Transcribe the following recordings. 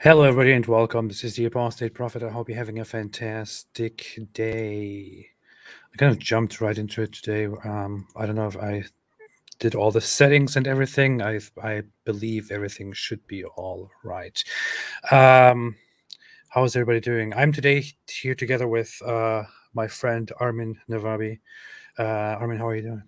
Hello, everybody, and welcome. This is the Apostate Prophet. I hope you're having a fantastic day. I kind of jumped right into it today. I don't know if I did all the settings and everything. I believe everything should be all right. How is everybody doing? I'm today here together with my friend Armin Navabi. Armin, how are you doing?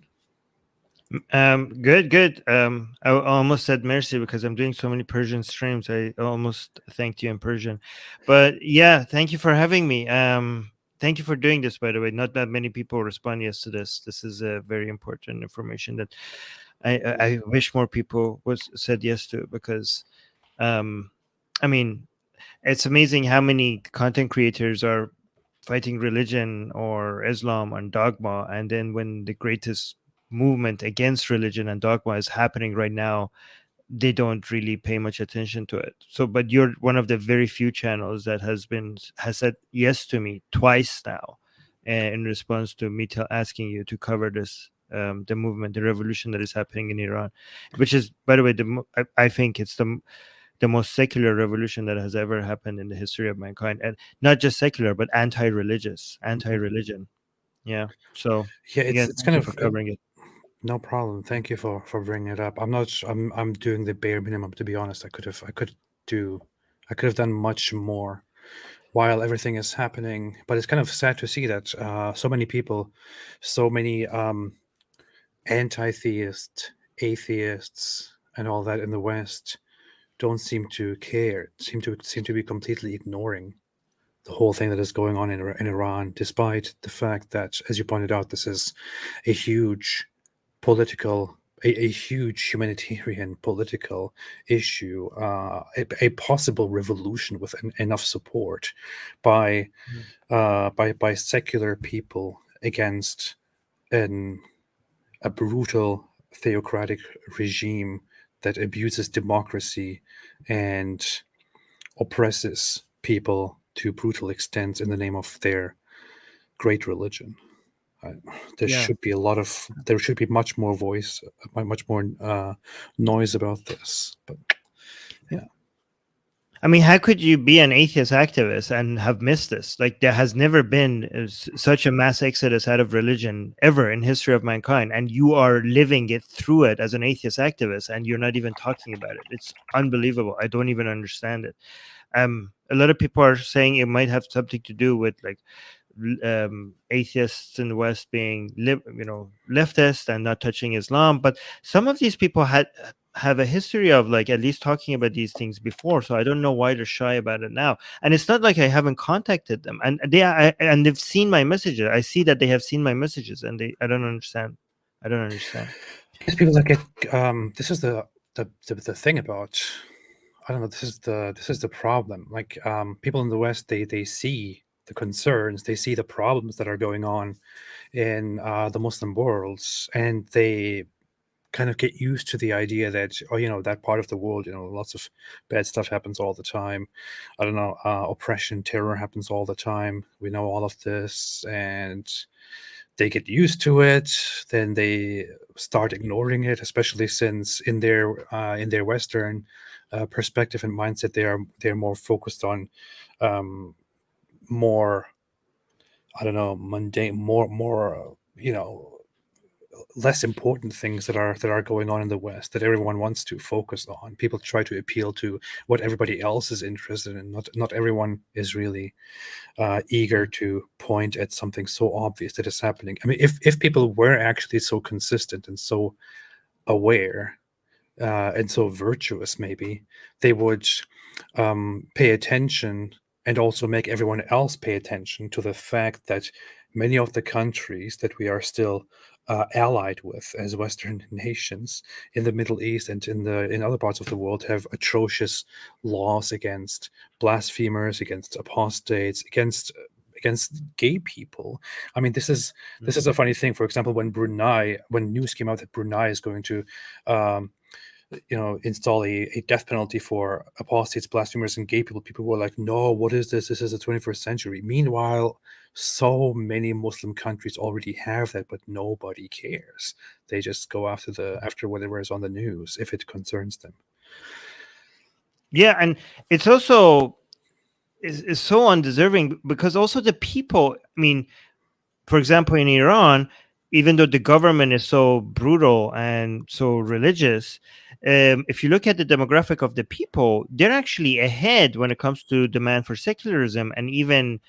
Good. I almost said mercy because I'm doing so many Persian streams. I almost thanked you in Persian, but yeah, thank you for having me. Thank you for doing this, by the way. Not that many people respond yes to this. This is a very important information that I wish more people was said yes to because, um, I mean, it's amazing how many content creators are fighting religion or Islam and dogma, and then when the greatest movement against religion and dogma is happening right now, they don't really pay much attention to it. So, but you're one of the very few channels that has said yes to me twice now, in response to me asking you to cover this. The movement, the revolution that is happening in Iran, which is, by the way, I think it's the most secular revolution that has ever happened in the history of mankind, and not just secular but anti-religious, anti-religion. Yeah, so Yeah, again, it's thank kind you of for covering it. no problem. Thank you for bringing it up. I'm doing the bare minimum, to be honest. Do I could have done much more while everything is happening. But it's kind of sad to see that so many people, so many anti-theists, atheists, and all that in the West don't seem to care. Seem to be completely ignoring the whole thing that is going on in Iran, despite the fact that, as you pointed out, this is a huge political, a huge humanitarian political issue, a possible revolution with enough support by by secular people against an a brutal theocratic regime that abuses democracy and oppresses people to brutal extents in the name of their great religion. I, Yeah, there should be much more voice, much more noise about this. But yeah, I mean, how could you be an atheist activist and have missed this? Like, there has never been such a mass exodus out of religion ever in history of mankind, and you are living it through it as an atheist activist, and you're not even talking about it. It's unbelievable. I don't even understand it. A lot of people are saying it might have something to do with like atheists in the West being leftist and not touching Islam, but some of these people have a history of like at least talking about these things before, so I don't know why they're shy about it now. And it's not like I haven't contacted them, and they've seen my messages. I see that they have seen my messages, and I don't understand. I don't understand. yes, people that get this is the thing about, I don't know, this is the problem. Like people in the West, they see the concerns, they see the problems that are going on in the Muslim worlds, and they kind of get used to the idea that, oh, that part of the world, lots of bad stuff happens all the time. I don't know, oppression, terror happens all the time. We know all of this, and they get used to it. Then they start ignoring it, especially since in their Western perspective and mindset, they're more focused on um, more, I don't know, mundane, more less important things that are going on in the West that everyone wants to focus on. People try to appeal to what everybody else is interested in. Not everyone is really eager to point at something so obvious that is happening. I mean, if people were actually so consistent and so aware and so virtuous, maybe they would pay attention and also make everyone else pay attention to the fact that many of the countries that we are still allied with as Western nations in the Middle East and in other parts of the world have atrocious laws against blasphemers, against apostates, against gay people. I mean, this is a funny thing. For example, when news came out that Brunei is going to um, install a death penalty for apostates, blasphemers, and gay people, people were like, no, what is this? This is the 21st century. Meanwhile, so many Muslim countries already have that, but nobody cares. They just go after whatever is on the news if it concerns them. Yeah, and it's also is so undeserving because also the people. I mean, for example, in Iran, even though the government is so brutal and so religious, if you look at the demographic of the people, they're actually ahead when it comes to demand for secularism and even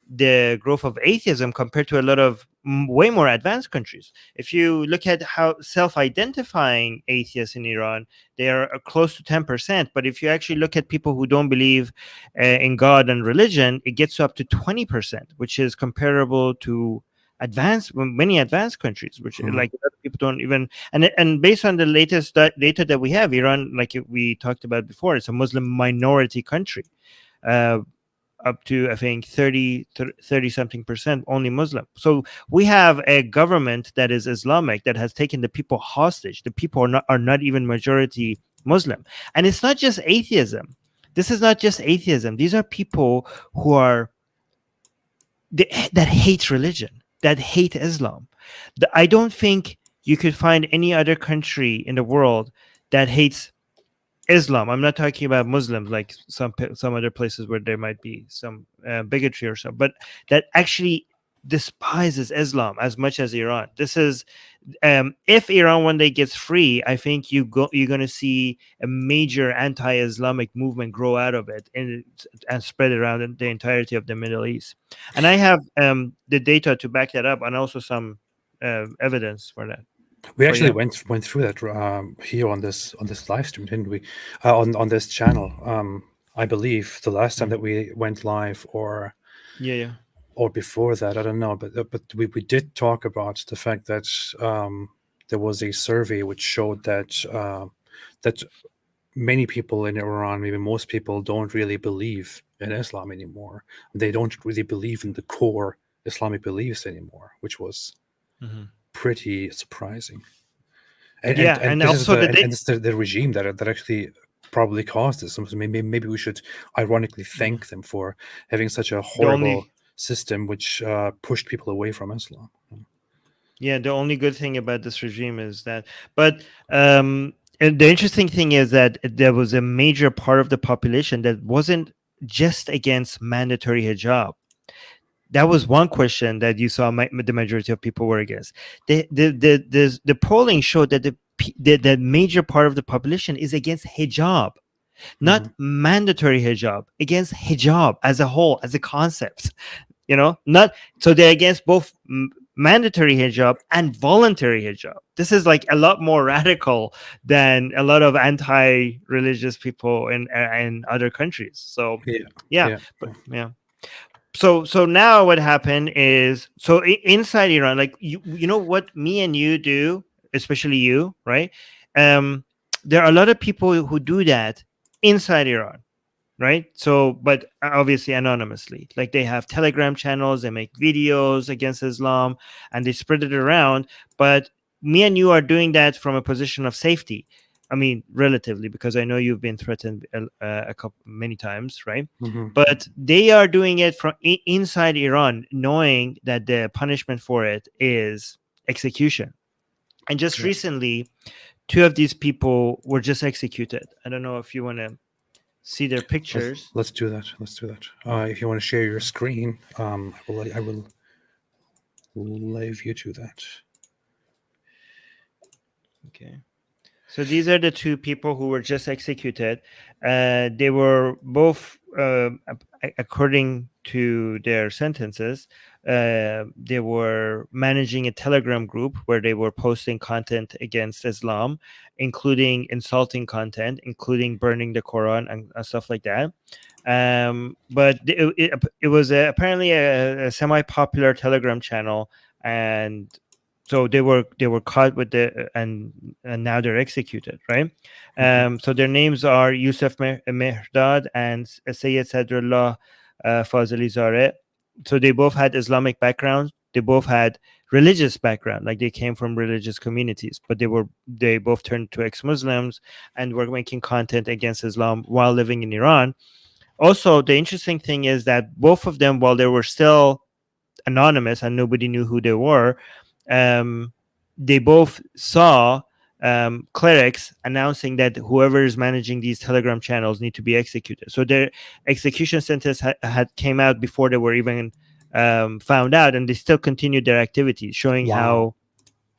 the growth of atheism compared to a lot of way more advanced countries. If you look at how self-identifying atheists in Iran, they are close to 10%. But if you actually look at people who don't believe in God and religion, it gets up to 20%, which is comparable to many advanced countries, which Mhm. like a lot of people don't even. And based on the latest data that we have, Iran, like we talked about before, it's a Muslim minority country. Uh, Up to I think 30 something percent only Muslim. So we have a government that is Islamic that has taken the people hostage. The people are not even majority Muslim. And it's not just atheism. This is not just atheism. These are people who are that hate religion, that hate Islam. I don't think you could find any other country in the world that hates Islam. I'm not talking about Muslims like some other places where there might be some bigotry or so, but that actually despises Islam as much as Iran. This is if Iran one day gets free, I think you're going to see a major anti-Islamic movement grow out of it and spread around the entirety of the Middle East. And I have the data to back that up, and also some evidence for that. We But actually yeah. went through that here on this live stream, didn't we? On this channel. I believe the last time Mm. that we went live, Yeah, yeah. or before that, I don't know, but we did talk about the fact that there was a survey which showed that many people in Iran, maybe most people, don't really believe in Islam anymore. They don't really believe in the core Islamic beliefs anymore, which was Mhm. pretty surprising. And Yeah, and and this is also the and it's the regime that actually probably caused this. So maybe we should ironically Mhm. thank them for having such a the horrible only system which pushed people away from Islam. Yeah, the only good thing about this regime is that, but and the interesting thing is that there was a major part of the population that wasn't just against mandatory hijab. That was one question that you saw the majority of people were against. The polling showed that the major part of the population is against hijab, Hmm. not mandatory hijab, against hijab as a whole, as a concept. Not so they're against both mandatory hijab and voluntary hijab. This is like a lot more radical than a lot of anti-religious people in other countries. So Yeah, yeah, yeah, but yeah. So now what happened is, so inside Iran, like you know what me and you do, especially you, right? um there are a lot of people who do that inside Iran, right? So, but obviously anonymously. Like they have Telegram channels, they make videos against Islam, and they spread it around. But me and you are doing that from a position of safety. I mean, relatively, because I know you've been threatened a couple many times, right? hmm, But they are doing it from inside Iran, knowing that the punishment for it is execution. And just yeah. recently, two of these people were just executed. I don't know if you want to see their pictures. Let's do that. Let's do that. If you want to share your screen, I will leave you to that. Okay. So these are the two people who were just executed. They were both, according to their sentences, they were managing a Telegram group where they were posting content against Islam, including insulting content, including burning the Quran and stuff like that. But it was apparently a semi-popular Telegram channel, and so they were caught with and now they're executed, right? Hmm. So their names are Yusuf Mehdad and Sayyid Sadrullah Fazali Zare. So they both had Islamic backgrounds. They both had religious background, like they came from religious communities, but they both turned to ex-Muslims and were making content against Islam while living in Iran. Also, the interesting thing is that both of them, while they were still anonymous and nobody knew who they were, um, they both saw clerics announcing that whoever is managing these Telegram channels need to be executed. So their execution sentence had came out before they were even found out, and they still continued their activities, showing Wow.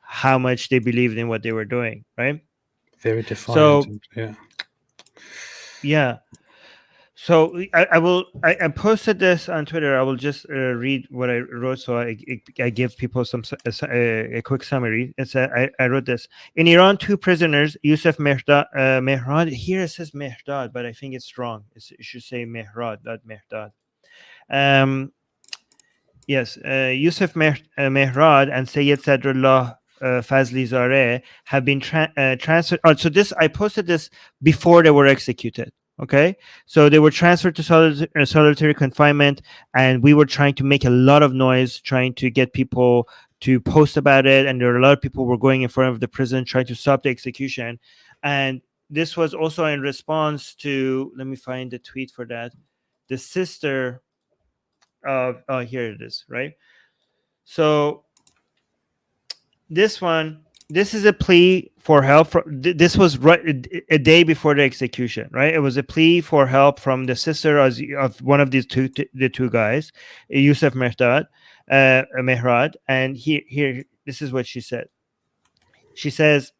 how much they believed in what they were doing, right? Very defiant. So Yeah. yeah. So I posted this on Twitter. I will just read what I wrote, so I give people a quick summary. I wrote this. In Iran, 2 prisoners, Yusuf Mehrad, here it says Mehdad, but I think it's wrong. It should say Mehrad, not Mehdad. Yes, Yusuf Mehrad and Sayyid Sadrullah Fazli Zareh have been transferred. Oh, so I posted this before they were executed. Okay, so they were transferred to solitary confinement, and we were trying to make a lot of noise, trying to get people to post about it, and there were a lot of people were going in front of the prison trying to stop the execution. And this was also in response to, let me find the tweet for that, the sister of, oh, here it is, right? So this is a plea for help. This was right a day before the execution, right? It was a plea for help from the sister of one of these the two guys, Yusuf Mehrad, and here this is what she said. She says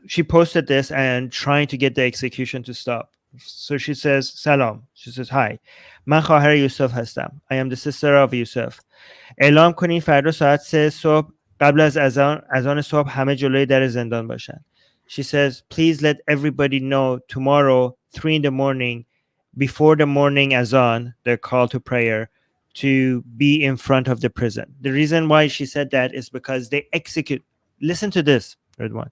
she posted this and trying to get the execution to stop. So she says, Salam. She says, hi. من خواهر یوسف هستم. I am the sister of Yusuf. اعلام کنین فردا ساعت 3 صبح قبل از اذان صبح همه جلوی در زندان باشن. She says, please let everybody know tomorrow 3 in the morning, before the morning azan, the call to prayer, to be in front of the prison. The reason why she said that is because they execute, listen to this, third one,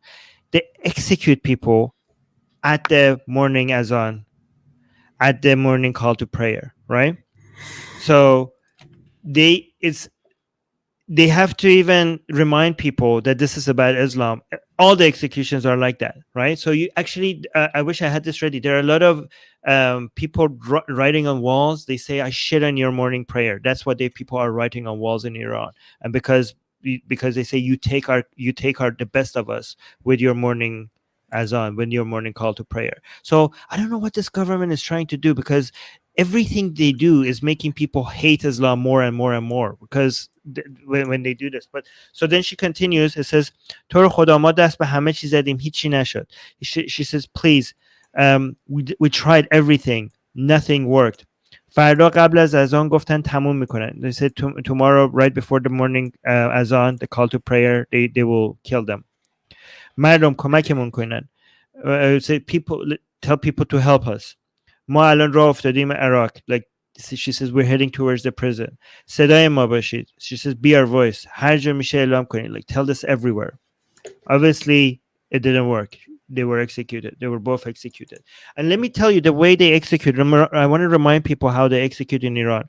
they execute people at the morning azan, at the morning call to prayer, right? So they have to even remind people that this is about Islam. All the executions are like that, right? So you actually, I wish I had this ready. There are a lot of people writing on walls. They say, I shit on your morning prayer. That's what people are writing on walls in Iran. And because they say you take the best of us with your morning azan, with your morning call to prayer. So I don't know what this government is trying to do, because everything they do is making people hate Islam more and more and more, because when they do this. But so then she continues, it says, تو رو خدا ما دست به همه چیز زدیم هیچی نشد. She says, please, we tried everything, nothing worked. فردا قبل از اذان گفتن تموم میکنن. They said tomorrow right before the morning azan, the call to prayer, they will kill them. مردم کمکمون کنن. Say tell people to help us. ما الان راه افتادیم عراق. Like she says, we're heading towards the prison. صدای ما باشید. She says, be our voice. هر جا میشه اعلام کنید. Like, tell this everywhere. Obviously, it didn't work. They were executed. They were both executed. And let me tell you, the way they execute, I want to remind people how they execute in Iran,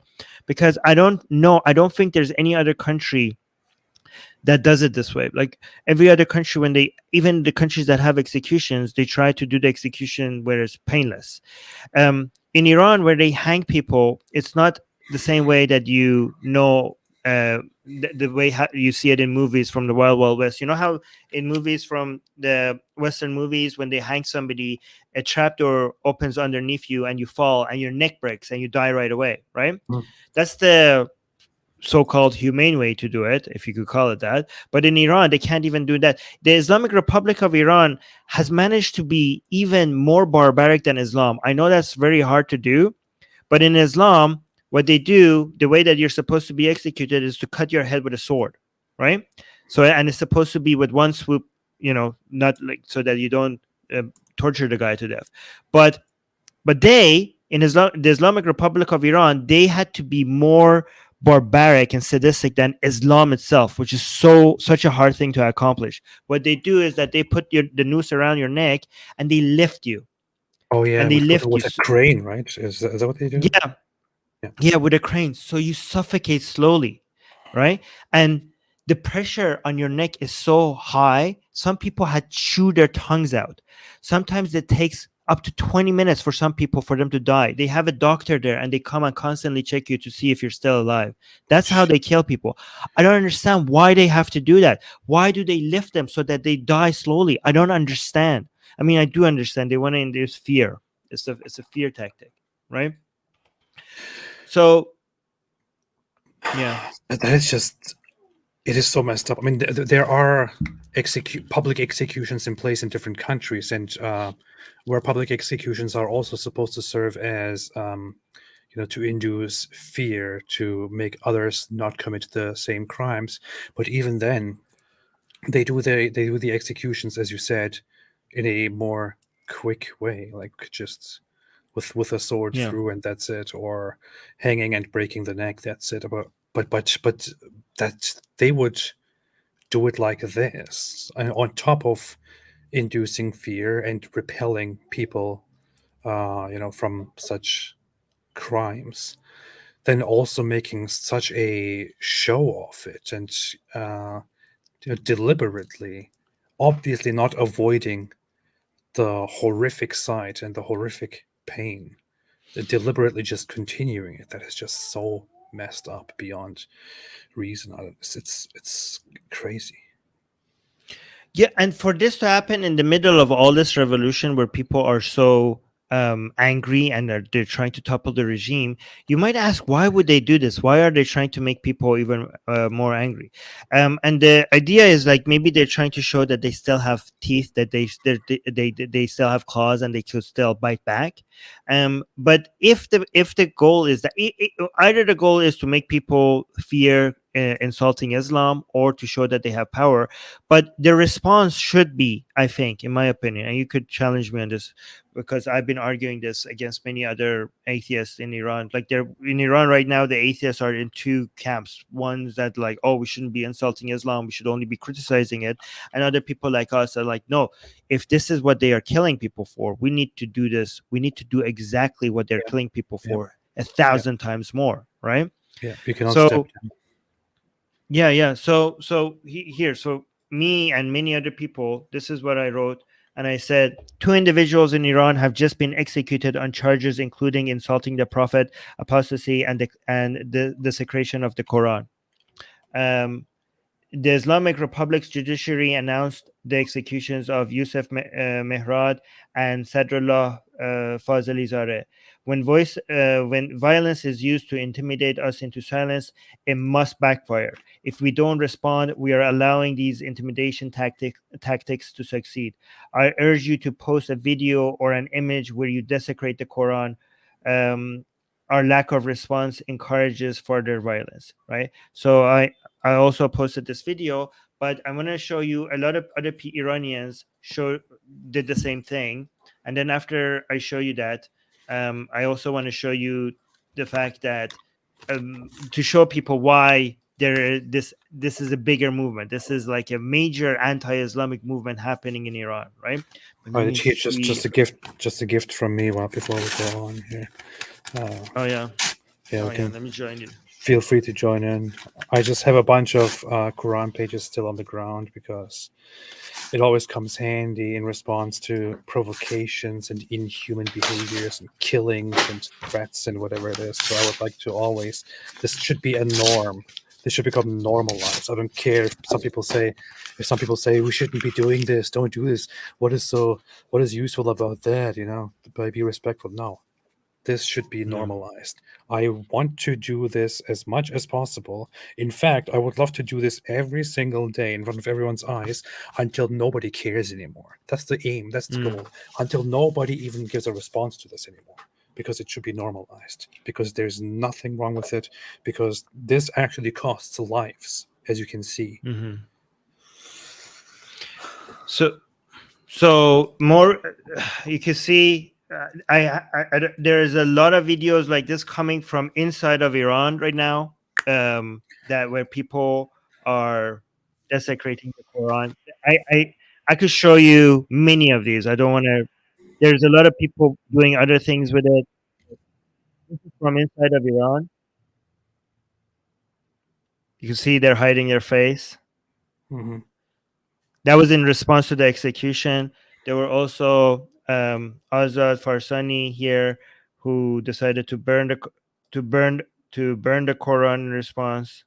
because I don't think there's any other country that does it this way. Like every other country, when even the countries that have executions, they try to do the execution where it's painless. In Iran, where they hang people, it's not the same way that the way you see it in movies from the Wild Wild West. You know how in movies from the Western movies, when they hang somebody, a trapdoor opens underneath you and you fall and your neck breaks and you die right away, right? That's the so-called humane way to do it, if you could call it that. But in Iran, they can't even do that. The Islamic Republic of Iran has managed to be even more barbaric than Islam. I know that's very hard to do, but in Islam, what they do, the way that you're supposed to be executed is to cut your head with a sword, right? So, and it's supposed to be with one swoop, not like so that you don't torture the guy to death. But they, in Islam, the Islamic Republic of Iran, they had to be more barbaric and sadistic than Islam itself, which is such a hard thing to accomplish. What they do is that they put the noose around your neck and they lift you. Oh yeah, and they lift you with a crane, right? Is that what they do? Yeah, with a crane. So you suffocate slowly, right? And the pressure on your neck is so high. Some people had chewed their tongues out. Sometimes it takes up to 20 minutes for some people for them to die. They have a doctor there and they come and constantly check you to see if you're still alive. That's how they kill people. I don't understand why they have to do that. Why do they lift them so that they die slowly? I don't understand. I mean, I do understand. They want to induce fear. It's a fear tactic, right? So, yeah. That is just, it is so messed up. I mean, there are public executions in place in different countries, and where public executions are also supposed to serve as, to induce fear, to make others not commit the same crimes. But even then, they do the executions, as you said, in a more quick way, like just with a sword Yeah. through, and that's it, or hanging and breaking the neck, that's it. But that they would do it like this, and on top of inducing fear and repelling people, from such crimes, then also making such a show of it, and deliberately, obviously not avoiding the horrific sight and the horrific pain, deliberately just continuing it. That is just so messed up beyond reason. It's crazy. Yeah, and for this to happen in the middle of all this revolution where people are so angry and they're trying to topple the regime, you might ask, why would they do this? Why are they trying to make people even more angry? And the idea is like maybe they're trying to show that they still have teeth, that they still have claws, and they could still bite back. But if the goal is that either the goal is to make people fear insulting Islam, or to show that they have power, but the response should be, I think, in my opinion, and you could challenge me on this, because I've been arguing this against many other atheists in Iran. Like, they're in Iran right now, the atheists are in two camps. One's that like, oh, we shouldn't be insulting Islam, we should only be criticizing it. And other people like us are like, no, if this is what they are killing people for, we need to do this. We need to do exactly what they're killing people for, 1,000 times more, right? Yeah, you cannot So step down. yeah. So here, so me and many other people, this is what I wrote. And I said, 2 individuals in Iran have just been executed on charges including insulting the Prophet, apostasy, and the desecration of the Quran. The Islamic Republic's judiciary announced the executions of Yusuf Mehrad and Sadrullah Fazalizadeh. When violence is used to intimidate us into silence, it must backfire. If we don't respond, we are allowing these intimidation tactics to succeed. I urge you to post a video or an image where you desecrate the Quran. Our lack of response encourages further violence, right? So I also posted this video, but I'm going to show you a lot of other Iranians did the same thing. And then after I show you that, I also want to show you the fact that to show people why this is a bigger movement. This is like a major anti-Islamic movement happening in Iran, right? Here's just a gift from me before we go on here. Oh yeah. Yeah, Oh, yeah. Let me join you. Feel free to join in. I just have a bunch of Quran pages still on the ground because it always comes handy in response to provocations and inhuman behaviors and killings and threats and whatever it is. So I would like to always, this should be a norm. This should become normalized. I don't care if some people say we shouldn't be doing this, don't do this. What is useful about that? But be respectful. No. This should be normalized. I want to do this as much as possible. In fact, I would love to do this every single day in front of everyone's eyes until nobody cares anymore. That's the aim. That's the goal. Until nobody even gives a response to this anymore. Because it should be normalized. Because there's nothing wrong with it. Because this actually costs lives, as you can see. Mm-hmm. So more, you can see. There is a lot of videos like this coming from inside of Iran right now, that where people are desecrating the Quran. I could show you many of these. I don't want to. There's a lot of people doing other things with it. This is from inside of Iran. You can see they're hiding their face. Mm-hmm. That was in response to the execution. There were also Azad Farsani here, who decided to to burn burn the Quran in response.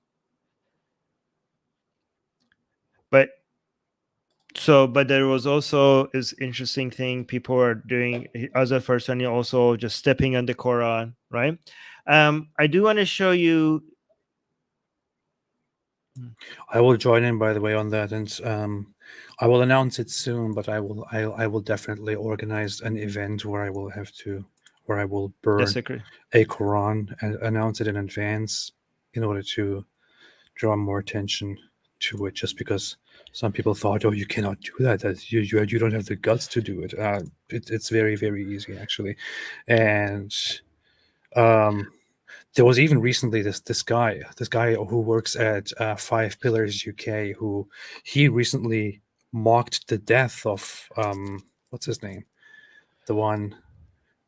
But but there was also this interesting thing people are doing. Azad Farsani also just stepping on the Quran, right? I do want to show you. I will join in, by the way, on that, and I will announce it soon. But I will definitely organize an event where I will burn a Quran and announce it in advance in order to draw more attention to it. Just because some people thought, oh, you cannot do that. That you don't have the guts to do it. It's very, very easy actually, and there was even recently this guy who works at Five Pillars UK, who he recently mocked the death of what's his name, the one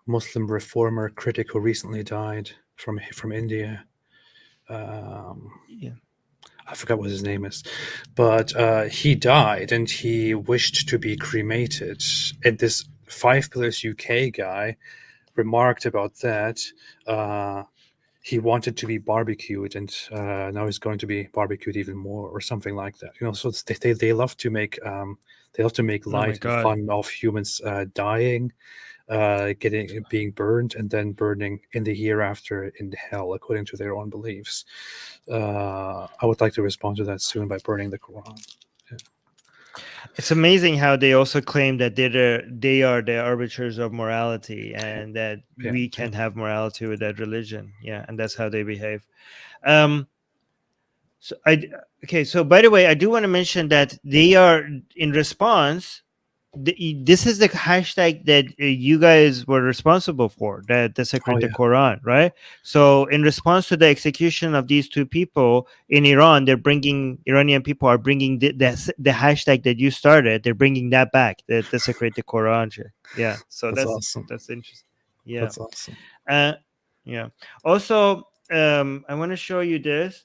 Muslim reformer critic who recently died from India. Yeah. I forgot what his name is, but he died and he wished to be cremated. And this Five Pillars UK guy remarked about that. He wanted to be barbecued, and now he's going to be barbecued even more, or something like that. So they love to make light and fun of humans dying, being burned, and then burning in the hereafter in hell, according to their own beliefs. I would like to respond to that soon by burning the Quran. Yeah. It's amazing how they also claim that they are the arbiters of morality, and that we can't have morality with that religion. Yeah, and that's how they behave. So by the way, I do want to mention that they are in response. This is the hashtag that you guys were responsible for, that desecrate the Quran, right? So in response to the execution of these two people in Iran, Iranian people are bringing the hashtag that you started. They're bringing that back, the desecrate the Quran. Yeah, so that's awesome. That's interesting. Yeah, that's awesome. Yeah. Also, I want to show you this.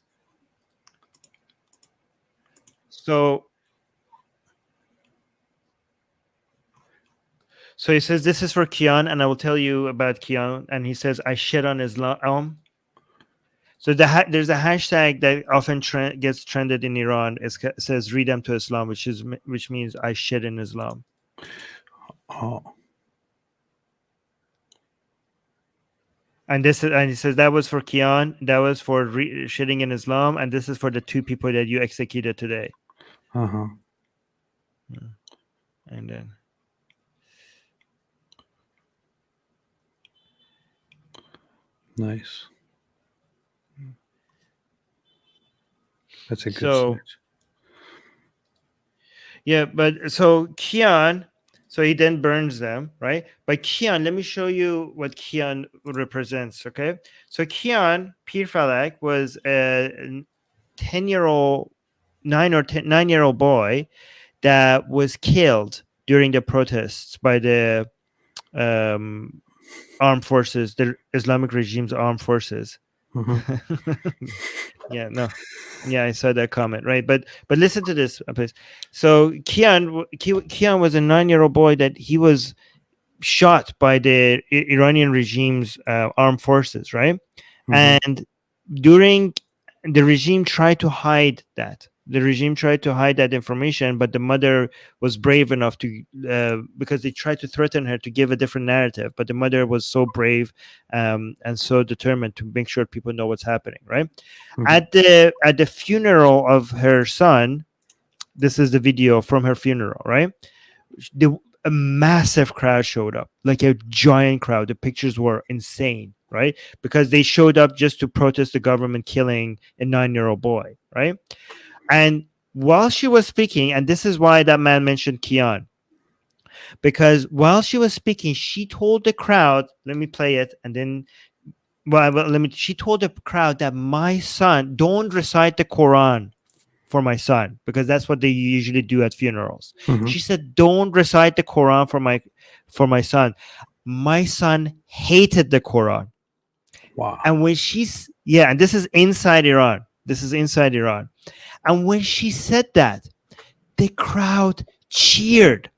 So he says, this is for Kian, and I will tell you about Kian. And he says, I shit on Islam. So there's a hashtag that often gets trended in Iran. It says, "Redem to Islam," which means I shit in Islam. Oh. And he says that was for Kian. That was for shitting in Islam, and this is for the two people that you executed today. And then. Nice. That's a good snitch. Yeah, but so Kian, so he then burns them, right? But Kian, let me show you what Kian represents, okay? So Kian Pir Falak was a 9-year-old boy that was killed during the protests by the armed forces, the Islamic regime's armed forces. Yeah, I saw that comment, right? But listen to this, please. So Kian was a 9-year-old boy that he was shot by the Iranian regime's armed forces, right? And during the regime tried to hide that. The regime tried to hide that information, but the mother was brave enough to, because they tried to threaten her to give a different narrative. But the mother was so brave and so determined to make sure people know what's happening, right? At the funeral of her son, this is the video from her funeral, right? A massive crowd showed up, like a giant crowd. The pictures were insane, right? Because they showed up just to protest the government killing a 9-year-old boy, right? And while she was speaking, and this is why that man mentioned Kian, because while she was speaking, she told the crowd, let me play it, and then, she told the crowd that my son, don't recite the Quran for my son, because that's what they usually do at funerals. She said, don't recite the Quran for my son. My son hated the Quran. Wow. And when and this is inside Iran. And when she said that, the crowd cheered.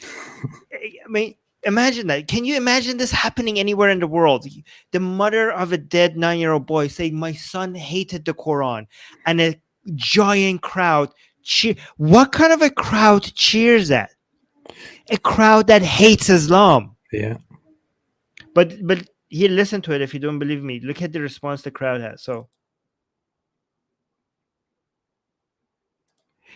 I mean, Imagine that. Can you imagine this happening anywhere in the world? The mother of a dead 9-year-old boy saying, "My son hated the Quran," and a giant crowd cheer. What kind of a crowd cheers that? A crowd that hates Islam. Yeah. But here, listen to it. If you don't believe me, look at the response the crowd has. So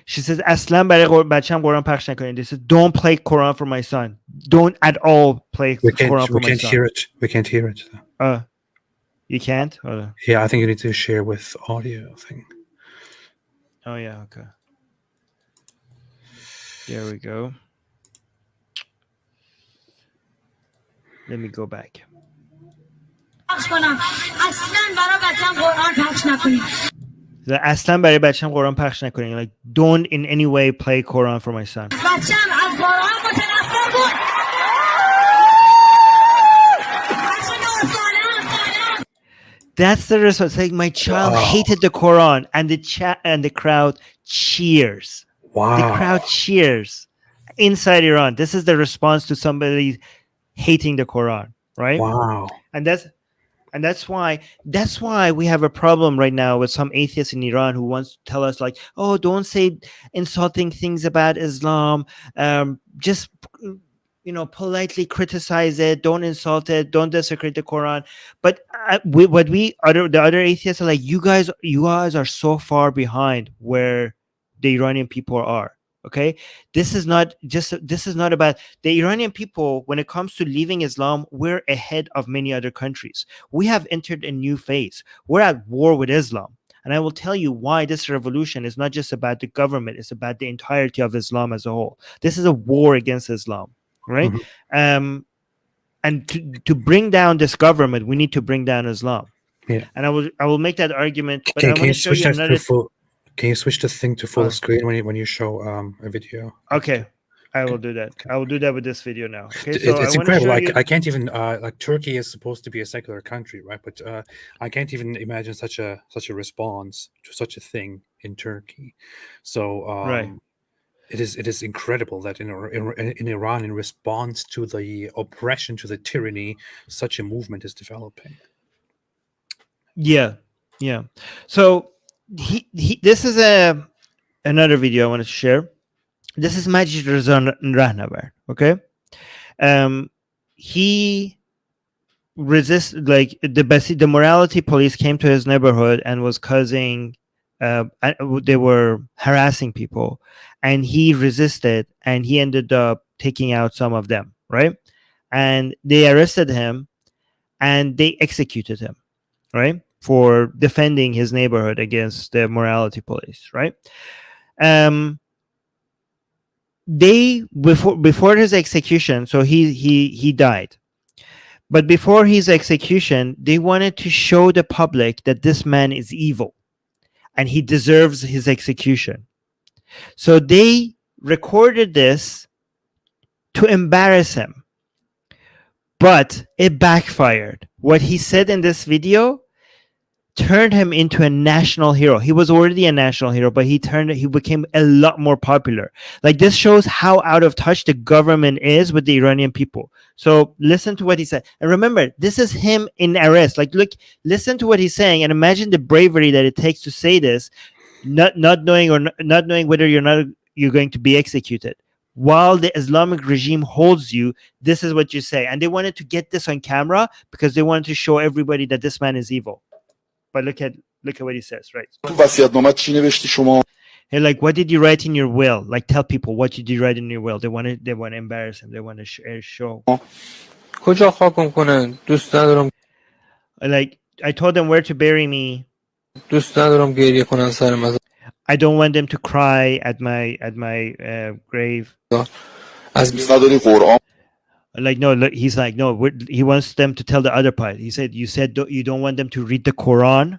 she says, "Aslan bacham Quran پخش نکنید." This says, "Don't play Quran for my son. Don't at all play Quran for my son." Hear it. We can't hear it. You can't? Yeah, I think you need to share with audio thing. Oh yeah, okay. There we go. Let me go back. اصلا برای بچه‌م قرآن پخش نکنین. Like, don't in any way play Quran for my son. That's the response. Like, my child hated the Quran, and the crowd cheers. Wow. The crowd cheers inside Iran. This is the response to somebody hating the Quran, right? Wow. And that's why we have a problem right now with some atheists in Iran who wants to tell us, like, oh, don't say insulting things about Islam. Just, politely criticize it. Don't insult it. Don't desecrate the Quran. But the other atheists are like, you guys are so far behind where the Iranian people are. Okay, this is not about the Iranian people. When it comes to leaving Islam, we're ahead of many other countries. We have entered a new phase. We're at war with Islam. And I will tell you why this revolution is not just about the government. It's about the entirety of Islam as a whole. This is a war against Islam, right? Mm-hmm. And to bring down this government, we need to bring down Islam. Yeah. And I will make that argument. But I want to show you another. Can you switch the thing to full screen when you show a video? Okay, I will do that. I will do that with this video now. Okay, so it's incredible. I can't even like, Turkey is supposed to be a secular country, right? But I can't even imagine such a response to such a thing in Turkey. So right. It is incredible that in Iran, in response to the oppression, to the tyranny, such a movement is developing. Yeah. So this is another video I want to share. This is Majid Reza Rahnavard. Okay, he resisted, like, the morality police came to his neighborhood and was causing. They were harassing people, and he resisted, and he ended up taking out some of them. Right, and they arrested him, and they executed him. Right, for defending his neighborhood against the morality police, right? They before his execution, so he died. But before his execution, they wanted to show the public that this man is evil and he deserves his execution. So they recorded this to embarrass him. But it backfired. What he said in this video turned him into a national hero. He was already a national hero, but he became a lot more popular. Like, this shows how out of touch the government is with the Iranian people. So listen to what he said. And remember, this is him in arrest. Like, look, listen to what he's saying, and imagine the bravery that it takes to say this, not knowing whether you're going to be executed. While the Islamic regime holds you, this is what you say. And they wanted to get this on camera because they wanted to show everybody that this man is evil. But look at what he says, right? Hey, like, what did you write in your will? Like, tell people what did you write in your will. They want to embarrass him. They want to show. Like, I told them where to bury me. I don't want them to cry at my grave. Like, no, look, he's like, no, he wants them to tell the other part. He said, you you don't want them to read the Quran.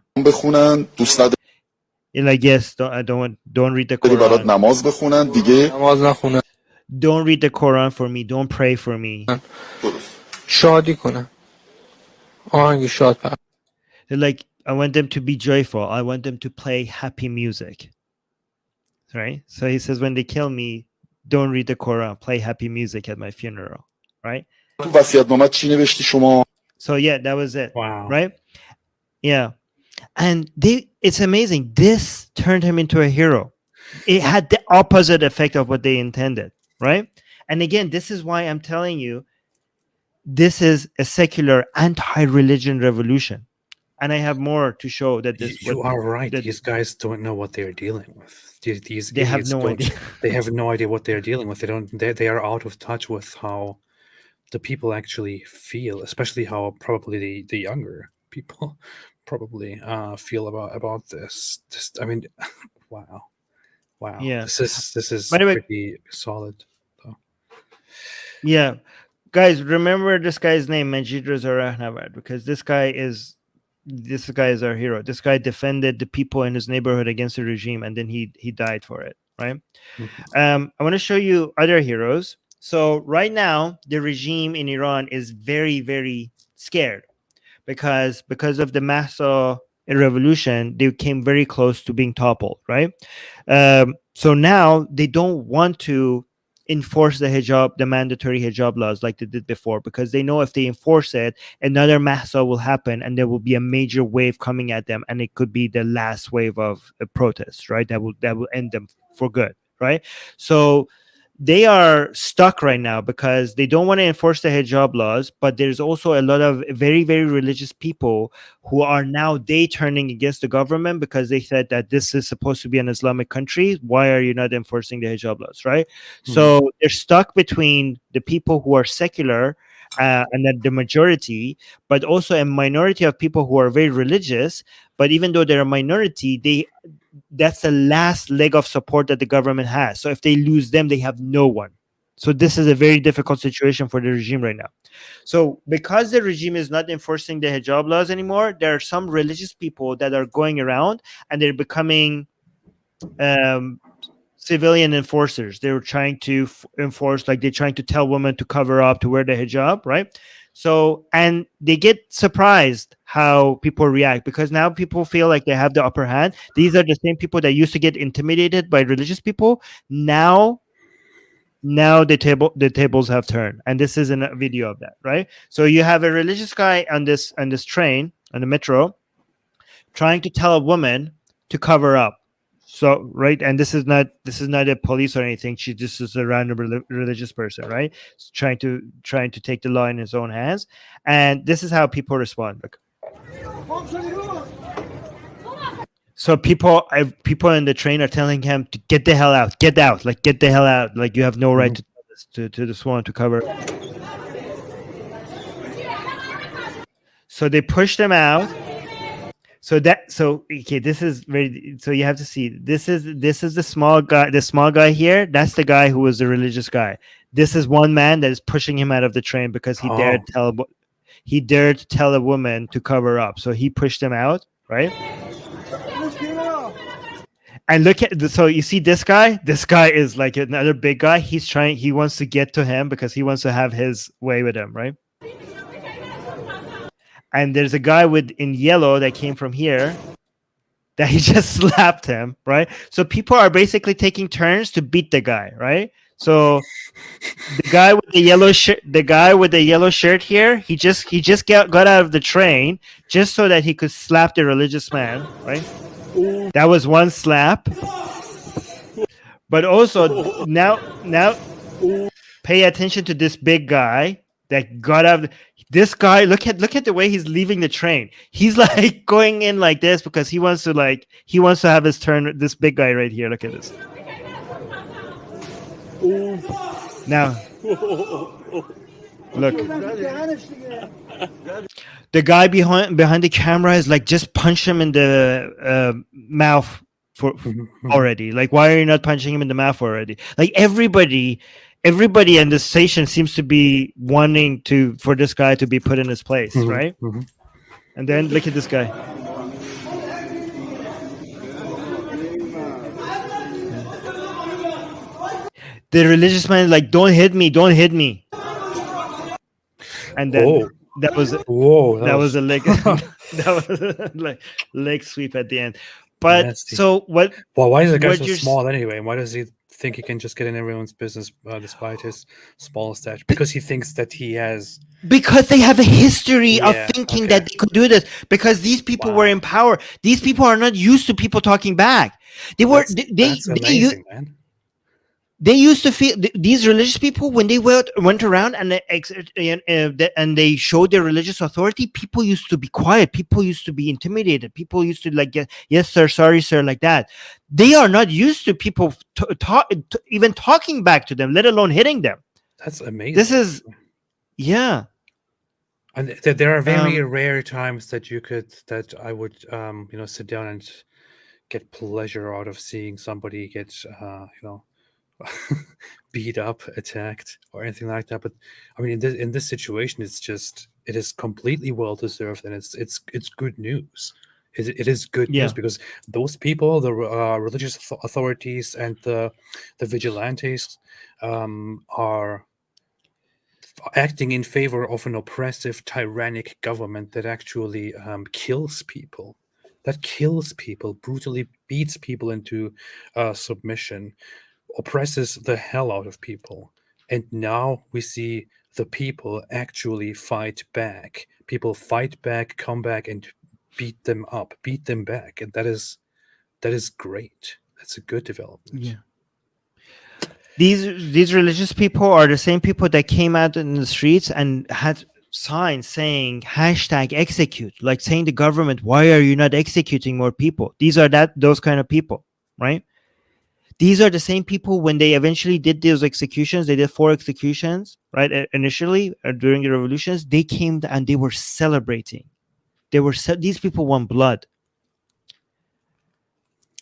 You're like, yes, don't read the Quran. Don't read the Quran for me. Don't pray for me. They're like, I want them to be joyful. I want them to play happy music. Right? So he says, when they kill me, don't read the Quran. Play happy music at my funeral. Right? So yeah, that was it. Wow. Right? Yeah. And it's amazing. This turned him into a hero. It had the opposite effect of what they intended, right? And again, this is why I'm telling you, this is a secular anti-religion revolution. And I have more to show that this. You are right. that These guys don't know what they're dealing with. These they have idiots no don't. idea. They have no idea what they're dealing with. They don't. They are out of touch with how the people actually feel, especially how probably the younger people probably feel about this. Just, I mean, wow, wow. Yeah. This is By the way, pretty solid. Though. yeah, guys, remember this guy's name, Majid Reza Rahnavard, because this guy is our hero. This guy defended the people in his neighborhood against the regime, and then he died for it, right? Mhm. I want to show you other heroes. So right now, the regime in Iran is very, very scared because of the Mahsa revolution. They came very close to being toppled, right? So now they don't want to enforce the mandatory hijab laws like they did before, because they know if they enforce it, another Mahsa will happen and there will be a major wave coming at them, and it could be the last wave of protests, right? That will end them for good, right? So they are stuck right now because they don't want to enforce the hijab laws, but there's also a lot of very, very religious people who are now turning against the government because they said that this is supposed to be an Islamic country. Why are you not enforcing the hijab laws, right? So they're stuck between the people who are secular and then the majority, but also a minority of people who are very religious. But even though they're a minority, that's the last leg of support that the government has. So if they lose them, they have no one. So this is a very difficult situation for the regime right now. So because the regime is not enforcing the hijab laws anymore, there are some religious people that are going around and they're becoming civilian enforcers. They're trying to enforce, like they're trying to tell women to cover up, to wear the hijab, right? So, and they get surprised how people react because now people feel like they have the upper hand. These are the same people that used to get intimidated by religious people. Now the tables have turned, and this is a video of that, right? So you have a religious guy on this train, on the metro, trying to tell a woman to cover up. So right, and this is not a police or anything. She just is a random religious person, right? Trying to take the law in his own hands, and this is how people respond. Look. So people in the train are telling him to get the hell out, get out, like get the hell out, like you have no right to tell this to this woman to cover. So they push them out. So okay, this is very. So you have to see. This is the small guy. The small guy here. That's the guy who was the religious guy. This is one man that is pushing him out of the train because he dared to tell a woman to cover up. So he pushed him out, right? And look at so you see this guy. This guy is like another big guy. He wants to get to him because he wants to have his way with him, right? And there's a guy in yellow that came from here that he just slapped him, right? So people are basically taking turns to beat the guy, right? So the guy with the yellow shirt here, he just got out of the train just so that he could slap the religious man, right? That was one slap. But also now pay attention to this big guy that got out. This guy, look at the way he's leaving the train. He's like going in like this because he wants to have his turn. This big guy right here. Look at this. Now, look. The guy behind the camera is like, just punch him in the mouth already. Like, why are you not punching him in the mouth already? Like everybody in the station seems to be wanting for this guy to be put in his place, right? And then look at this guy. The religious man is like, don't hit me. And then that was a leg that was like leg sweep at the end. But nasty. So what? Well, why is the guy so small anyway? Why does he think he can just get in everyone's business despite his small stature because he thinks that he has. Because they have a history of Yeah. thinking Okay. that they could do this, because these people were Wow. in power. These people are not used to people talking back. They were That's amazing, man. they used to feel these religious people, when they went around and and they showed their religious authority, people used to be quiet, people used to be intimidated, people used to like, yes sir, sorry sir, like that. They are not used to people even talking back to them, let alone hitting them. That's amazing. This is, yeah. And there are very rare times that I would sit down and get pleasure out of seeing somebody get beat up, attacked, or anything like that. But I mean, in this situation, it is completely well deserved, and it's good news. It is good news because those people, the religious authorities and the vigilantes, are acting in favor of an oppressive, tyrannic government that actually kills people. That kills people, brutally beats people into submission, oppresses the hell out of people. And now we see the people actually fight back. People fight back, come back, and beat them up, beat them back. And that is great. That's a good development. Yeah. These religious people are the same people that came out in the streets and had signs saying #execute, like saying the government, why are you not executing more people? These are those kind of people, right? These are the same people, when they eventually did those executions, they did 4 executions, right? Initially, during the revolutions, they came and they were celebrating. These people want blood.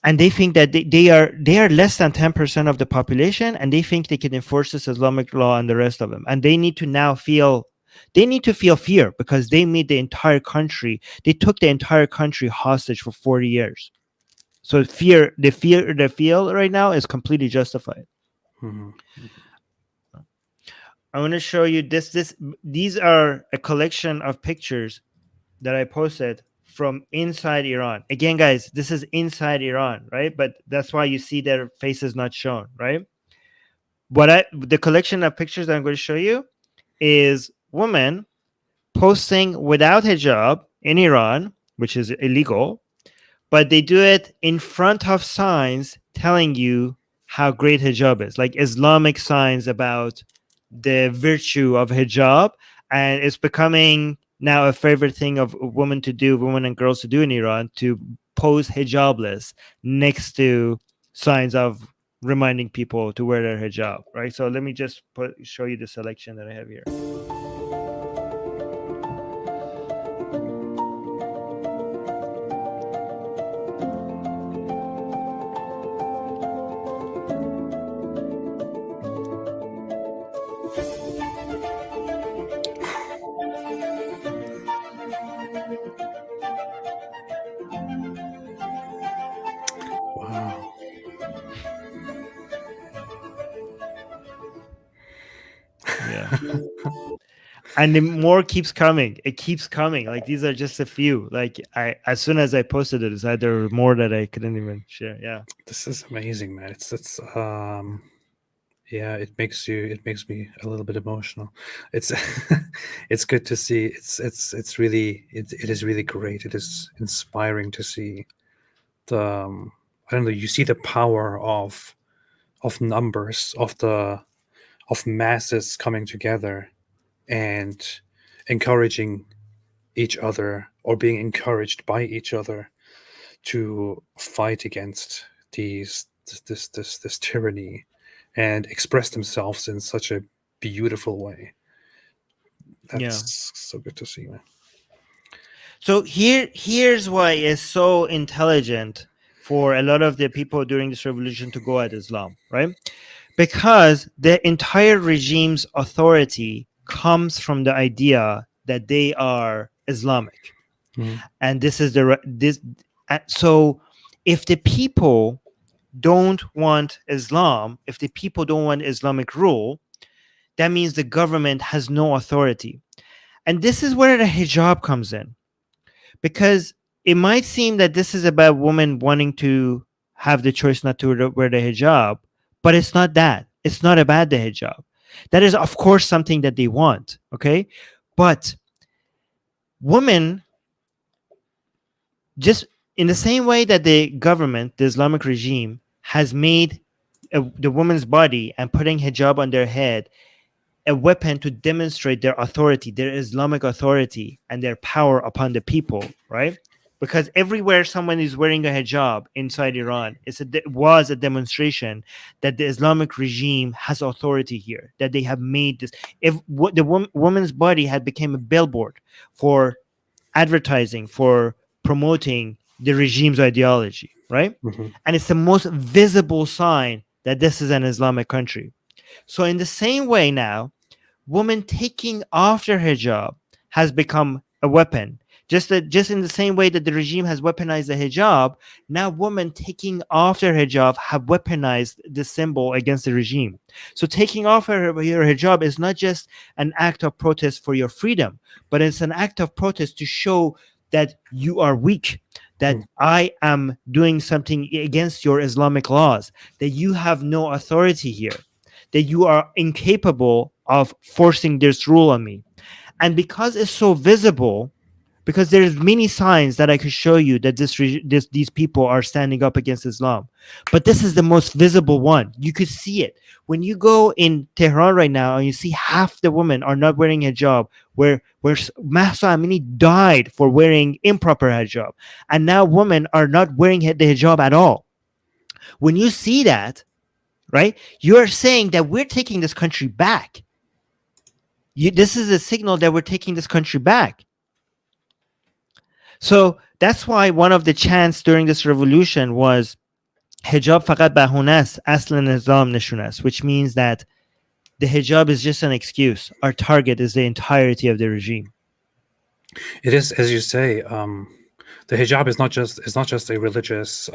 And they think that they are less than 10% of the population, and they think they can enforce this Islamic law on the rest of them. And they need to feel fear, because they made the entire country, they took the entire country hostage for 40 years. So the fear they feel right now is completely justified. Mm-hmm. I want to show you these are a collection of pictures that I posted from inside Iran. Again, guys, this is inside Iran, right? But that's why you see their faces not shown, right? The collection of pictures that I'm going to show you is women posting without hijab in Iran, which is illegal, but they do it in front of signs telling you how great hijab is, like Islamic signs about the virtue of hijab. And it's becoming now a favorite thing of women and girls to do in Iran, to pose hijabless next to signs of reminding people to wear their hijab, right? So let me just show you the selection that I have here. Wow. Yeah. And the more keeps coming. It keeps coming. Like, these are just a few. Like, as soon as I posted it, it's either more that I couldn't even share. Yeah. This is amazing, man. It's yeah, it makes me a little bit emotional. It's it's good to see. It's really it is really great. It is inspiring to see the I don't know, you see the power of numbers, of masses coming together and encouraging each other, or being encouraged by each other, to fight against this tyranny and express themselves in such a beautiful way. That's so good to see, man. So here's why it's so intelligent for a lot of the people during this revolution to go at Islam, right? Because the entire regime's authority comes from the idea that they are Islamic. Mm-hmm. And this is so if the people don't want Islam, if the people don't want Islamic rule, that means the government has no authority. And this is where the hijab comes in. Because it might seem that this is about women wanting to have the choice not to wear the hijab, But it's not that. It's not about the hijab. That is, of course, something that they want. Okay. But women, just in the same way that the government, the Islamic regime, has made the woman's body and putting hijab on their head a weapon to demonstrate their authority, their Islamic authority, and their power upon the people, right? Because everywhere someone is wearing a hijab inside Iran, was a demonstration that the Islamic regime has authority here, that they have made this. If the woman's body had become a billboard for advertising, for promoting the regime's ideology, right? Mhm. And it's the most visible sign that this is an Islamic country. So in the same way now, women taking off their hijab has become a weapon. Just in the same way that the regime has weaponized the hijab, now women taking off their hijab have weaponized the symbol against the regime. So taking off your hijab is not just an act of protest for your freedom, but it's an act of protest to show that you are weak, that I am doing something against your Islamic laws, that you have no authority here, that you are incapable of forcing this rule on me. And because it's so visible, because there's many signs that I could show you that these people are standing up against Islam, but this is the most visible one. You could see it when you go in Tehran right now, and you see half the women are not wearing hijab. Where Mahsa Amini died for wearing improper hijab, and now women are not wearing the hijab at all. When you see that, right, you are saying that we're taking this country back. This is a signal that we're taking this country back. So that's why one of the chants during this revolution was hijab faqat bahune ast, asl nizam nishun ast, which means that the hijab is just an excuse. Our target is the entirety of the regime. It is, as you say, the hijab is not just a religious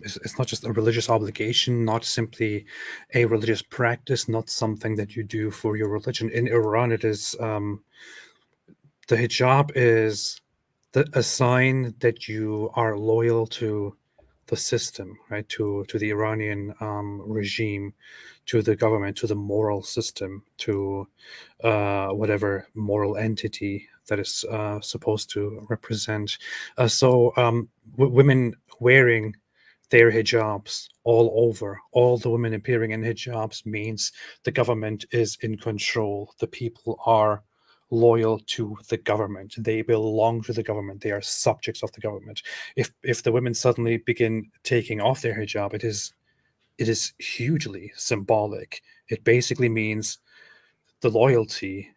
it's not just a religious obligation, not simply a religious practice, not something that you do for your religion. In Iran, it is the hijab is a sign that you are loyal to the system, right? To the Iranian regime, to the government, to the moral system, to whatever moral entity that is supposed to represent. Women wearing their hijabs all over, all the women appearing in hijabs means the government is in control. The people are loyal to the government. They belong to the government. They are subjects of the government. If the women suddenly begin taking off their hijab, it is hugely symbolic. It basically means the loyalty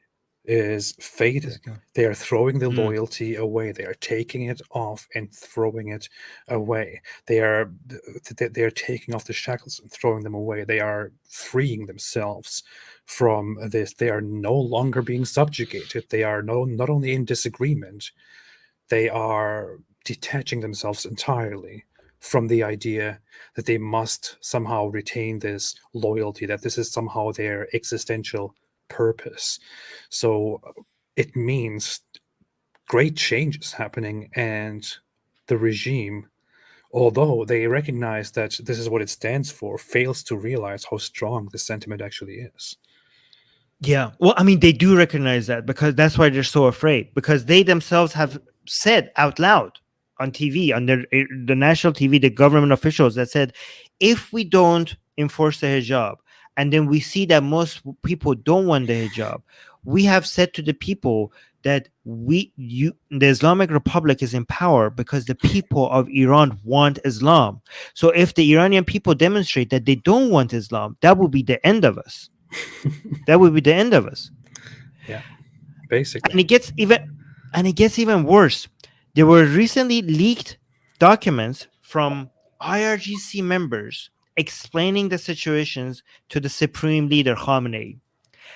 is fading. They are throwing the loyalty away. They are taking it off and throwing it away. They are taking off the shackles and throwing them away. They are freeing themselves from this. They are no longer being subjugated. They are not only in disagreement, they are detaching themselves entirely from the idea that they must somehow retain this loyalty, that this is somehow their existential purpose. So it means great changes happening, and the regime, although they recognize that this is what it stands for, fails to realize how strong this sentiment actually is. Yeah. Well, I mean, they do recognize that, because that's why they're so afraid, because they themselves have said out loud on TV, on the national TV, the government officials that said, if we don't enforce the hijab, and then we see that most people don't want the hijab, we have said to the people that the Islamic Republic is in power because the people of Iran want Islam. So if the Iranian people demonstrate that they don't want Islam, that will be the end of us. That would be the end of us. Yeah, basically. And it gets even worse. There were recently leaked documents from IRGC members explaining the situations to the Supreme Leader Khamenei.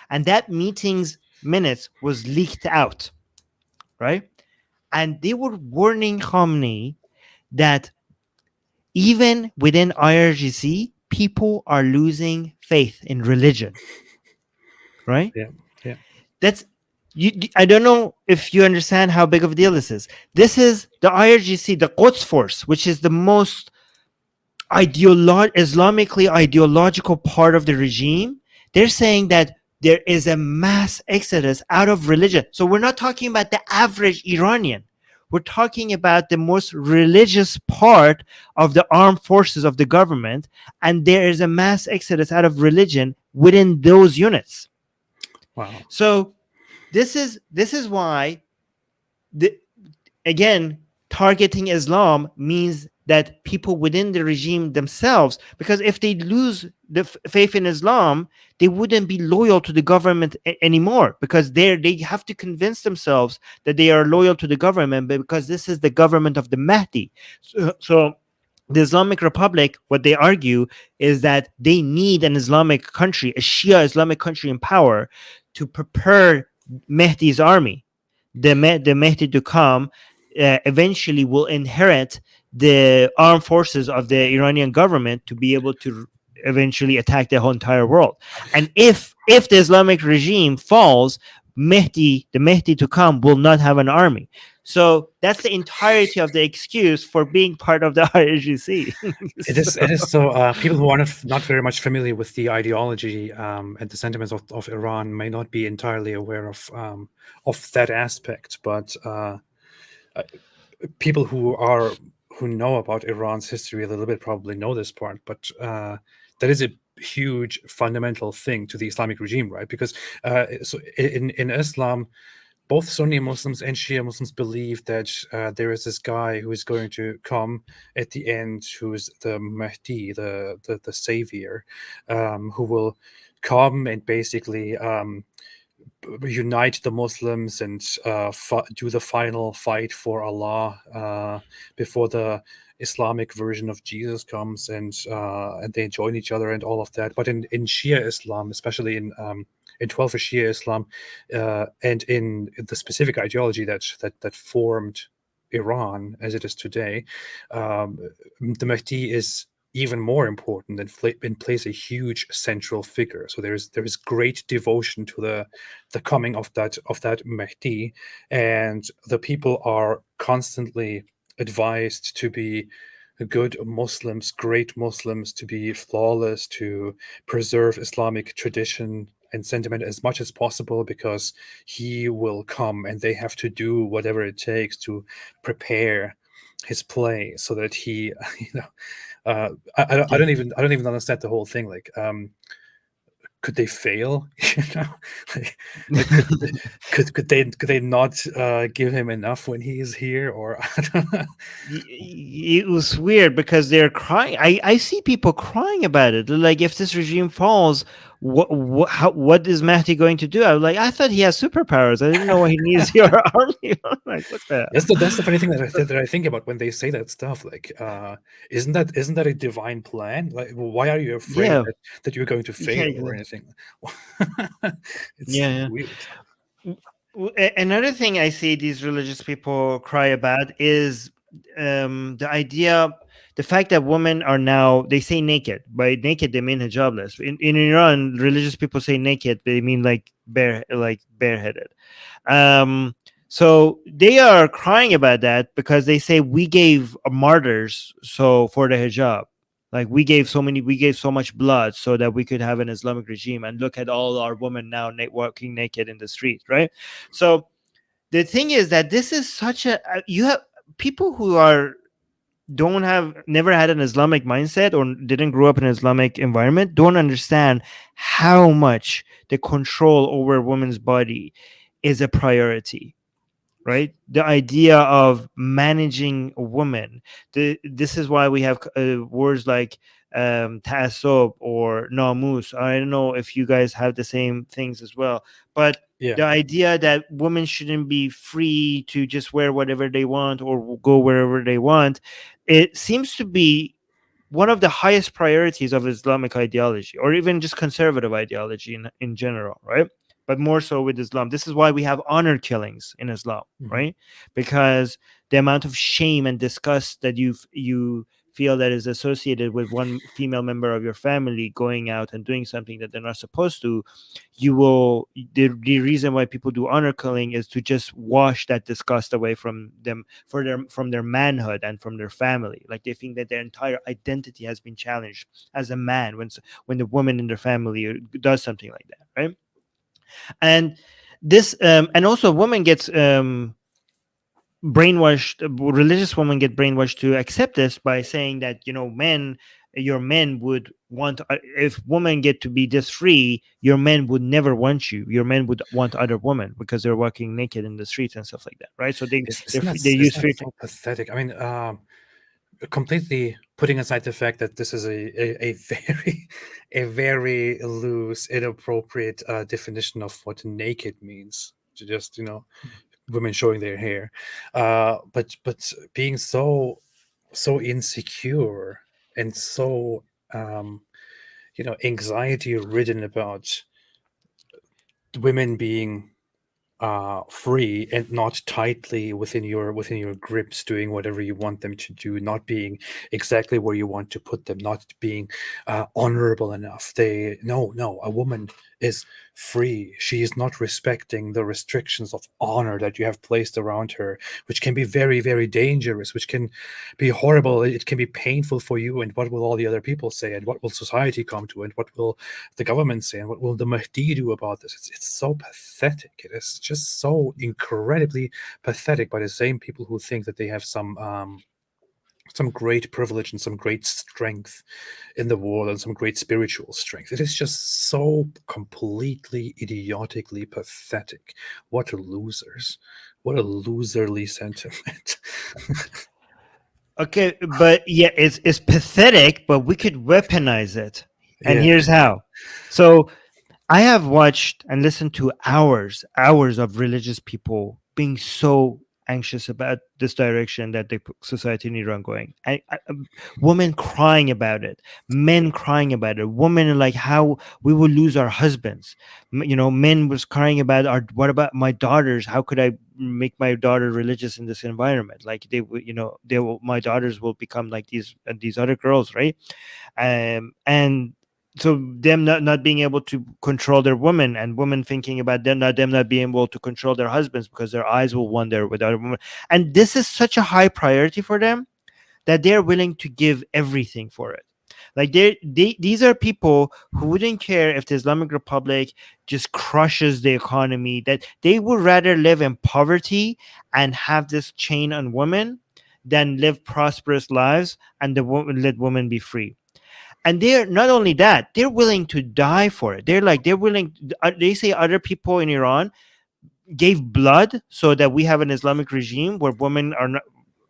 And that meeting's minutes was leaked out, right? And they were warning Khamenei that even within IRGC, people are losing faith in religion, right? Yeah. That's I don't know if you understand how big of a deal this is. This is the IRGC, the Quds Force, which is the most Islamically ideological part of the regime, they're saying that there is a mass exodus out of religion. So we're not talking about the average Iranian. We're talking about the most religious part of the armed forces of the government, and there is a mass exodus out of religion within those units. Wow. So this is why again, targeting Islam means that people within the regime themselves, because if they lose the faith in Islam, they wouldn't be loyal to the government anymore, because they have to convince themselves that they are loyal to the government, because this is the government of the Mahdi. So the Islamic Republic, what they argue is that they need an Islamic country, a Shia Islamic country in power, to prepare Mahdi's army. The Mahdi to come eventually will inherit the armed forces of the Iranian government to be able to eventually attack the whole entire world. And if the Islamic regime falls, the Mahdi to come will not have an army. So that's the entirety of the excuse for being part of the IRGC. It is so. People who are not very much familiar with the ideology and the sentiments of Iran may not be entirely aware of that aspect. But people who know about Iran's history a little bit probably know this part. But that is a huge fundamental thing to the Islamic regime, right? Because so in Islam, both Sunni Muslims and Shia Muslims believe that there is this guy who is going to come at the end, who is the Mahdi, the savior, who will come and basically unite the Muslims and do the final fight for Allah before the Islamic version of Jesus comes, and they join each other and all of that. But in Shia Islam, especially in 12th Shia Islam, and in the specific ideology that formed Iran as it is today, the Mahdi is even more important and plays a huge central figure. So there is great devotion to the coming of that Mahdi, and the people are constantly advised to be good Muslims, great Muslims, to be flawless, to preserve Islamic tradition and sentiment as much as possible, because he will come and they have to do whatever it takes to prepare his play so that he, I don't even understand the whole thing. Like, could they fail? Could they not give him enough when he is here? Or it was weird because they're crying. I see people crying about it. Like, if this regime falls, what is Mahdi going to do? I was like, I thought he has superpowers. I didn't know why he needs your army. Like, what the? That's the funny thing that I think about when they say that stuff. Like, isn't that a divine plan? Like, why are you afraid that you're going to fail or anything? It's weird. Another thing I see these religious people cry about is the idea, the fact that women are now, they say naked. By naked, they mean hijabless. In Iran, religious people say naked, they mean like bareheaded. So they are crying about that because they say we gave martyrs for the hijab. Like, we gave so much blood so that we could have an Islamic regime, and look at all our women now walking naked in the street, right? So the thing is that this is such you have people who never had an Islamic mindset or didn't grow up in an Islamic environment, don't understand how much the control over a woman's body is a priority. Right, the idea of managing a woman. This is why we have words like ta'assub or namus. I don't know if you guys have the same things as well, but the idea that women shouldn't be free to just wear whatever they want or go wherever they want, it seems to be one of the highest priorities of Islamic ideology, or even just conservative ideology in general, right? But more so with Islam. This is why we have honor killings in Islam, right? Because the amount of shame and disgust that you feel that is associated with one female member of your family going out and doing something that they're not supposed to, you will the reason why people do honor killing is to just wash that disgust away from them, from their manhood and from their family. Like they think that their entire identity has been challenged as a man when the woman in their family does something like that, right? And this and also women gets brainwashed, religious women get brainwashed to accept this by saying that, your men would want, if women get to be this free, your men would never want you, your men would want other women because they're walking naked in the streets and stuff like that, right? So they use Isn't free that so pathetic? I mean, completely putting aside the fact that this is a very very loose, inappropriate definition of what naked means. To just women showing their hair, but being so insecure and so anxiety ridden about women being free and not tightly within your grips, doing whatever you want them to do, not being exactly where you want to put them, not being honorable enough. No, a woman is free. She is not respecting the restrictions of honor that you have placed around her, which can be very, very dangerous, which can be horrible. It can be painful for you. And what will all the other people say? And what will society come to? And what will the government say? And what will the Mahdi do about this? It's so pathetic. It is just so incredibly pathetic by the same people who think that they have some great privilege and some great strength in the world and some great spiritual strength. It is just so completely idiotically pathetic. What losers. What a loserly sentiment. Okay, but yeah, it's pathetic, but we could weaponize it. And Yeah. here's how. So I have watched and listened to hours of religious people being so anxious about this direction that the society in Iran going. Women crying about it, men crying about it, women like how we will lose our husbands. Men was crying about what about my daughters? How could I make my daughter religious in this environment? Like my daughters will become like these other girls, right? And so them not being able to control their women, and women thinking about them not being able to control their husbands because their eyes will wander without a woman. And this is such a high priority for them that they're willing to give everything for it. Like these are people who wouldn't care if the Islamic Republic just crushes the economy, that they would rather live in poverty and have this chain on women than live prosperous lives and let women be free. And they're not only that, they're willing to die for it. They say other people in Iran gave blood so that we have an Islamic regime where women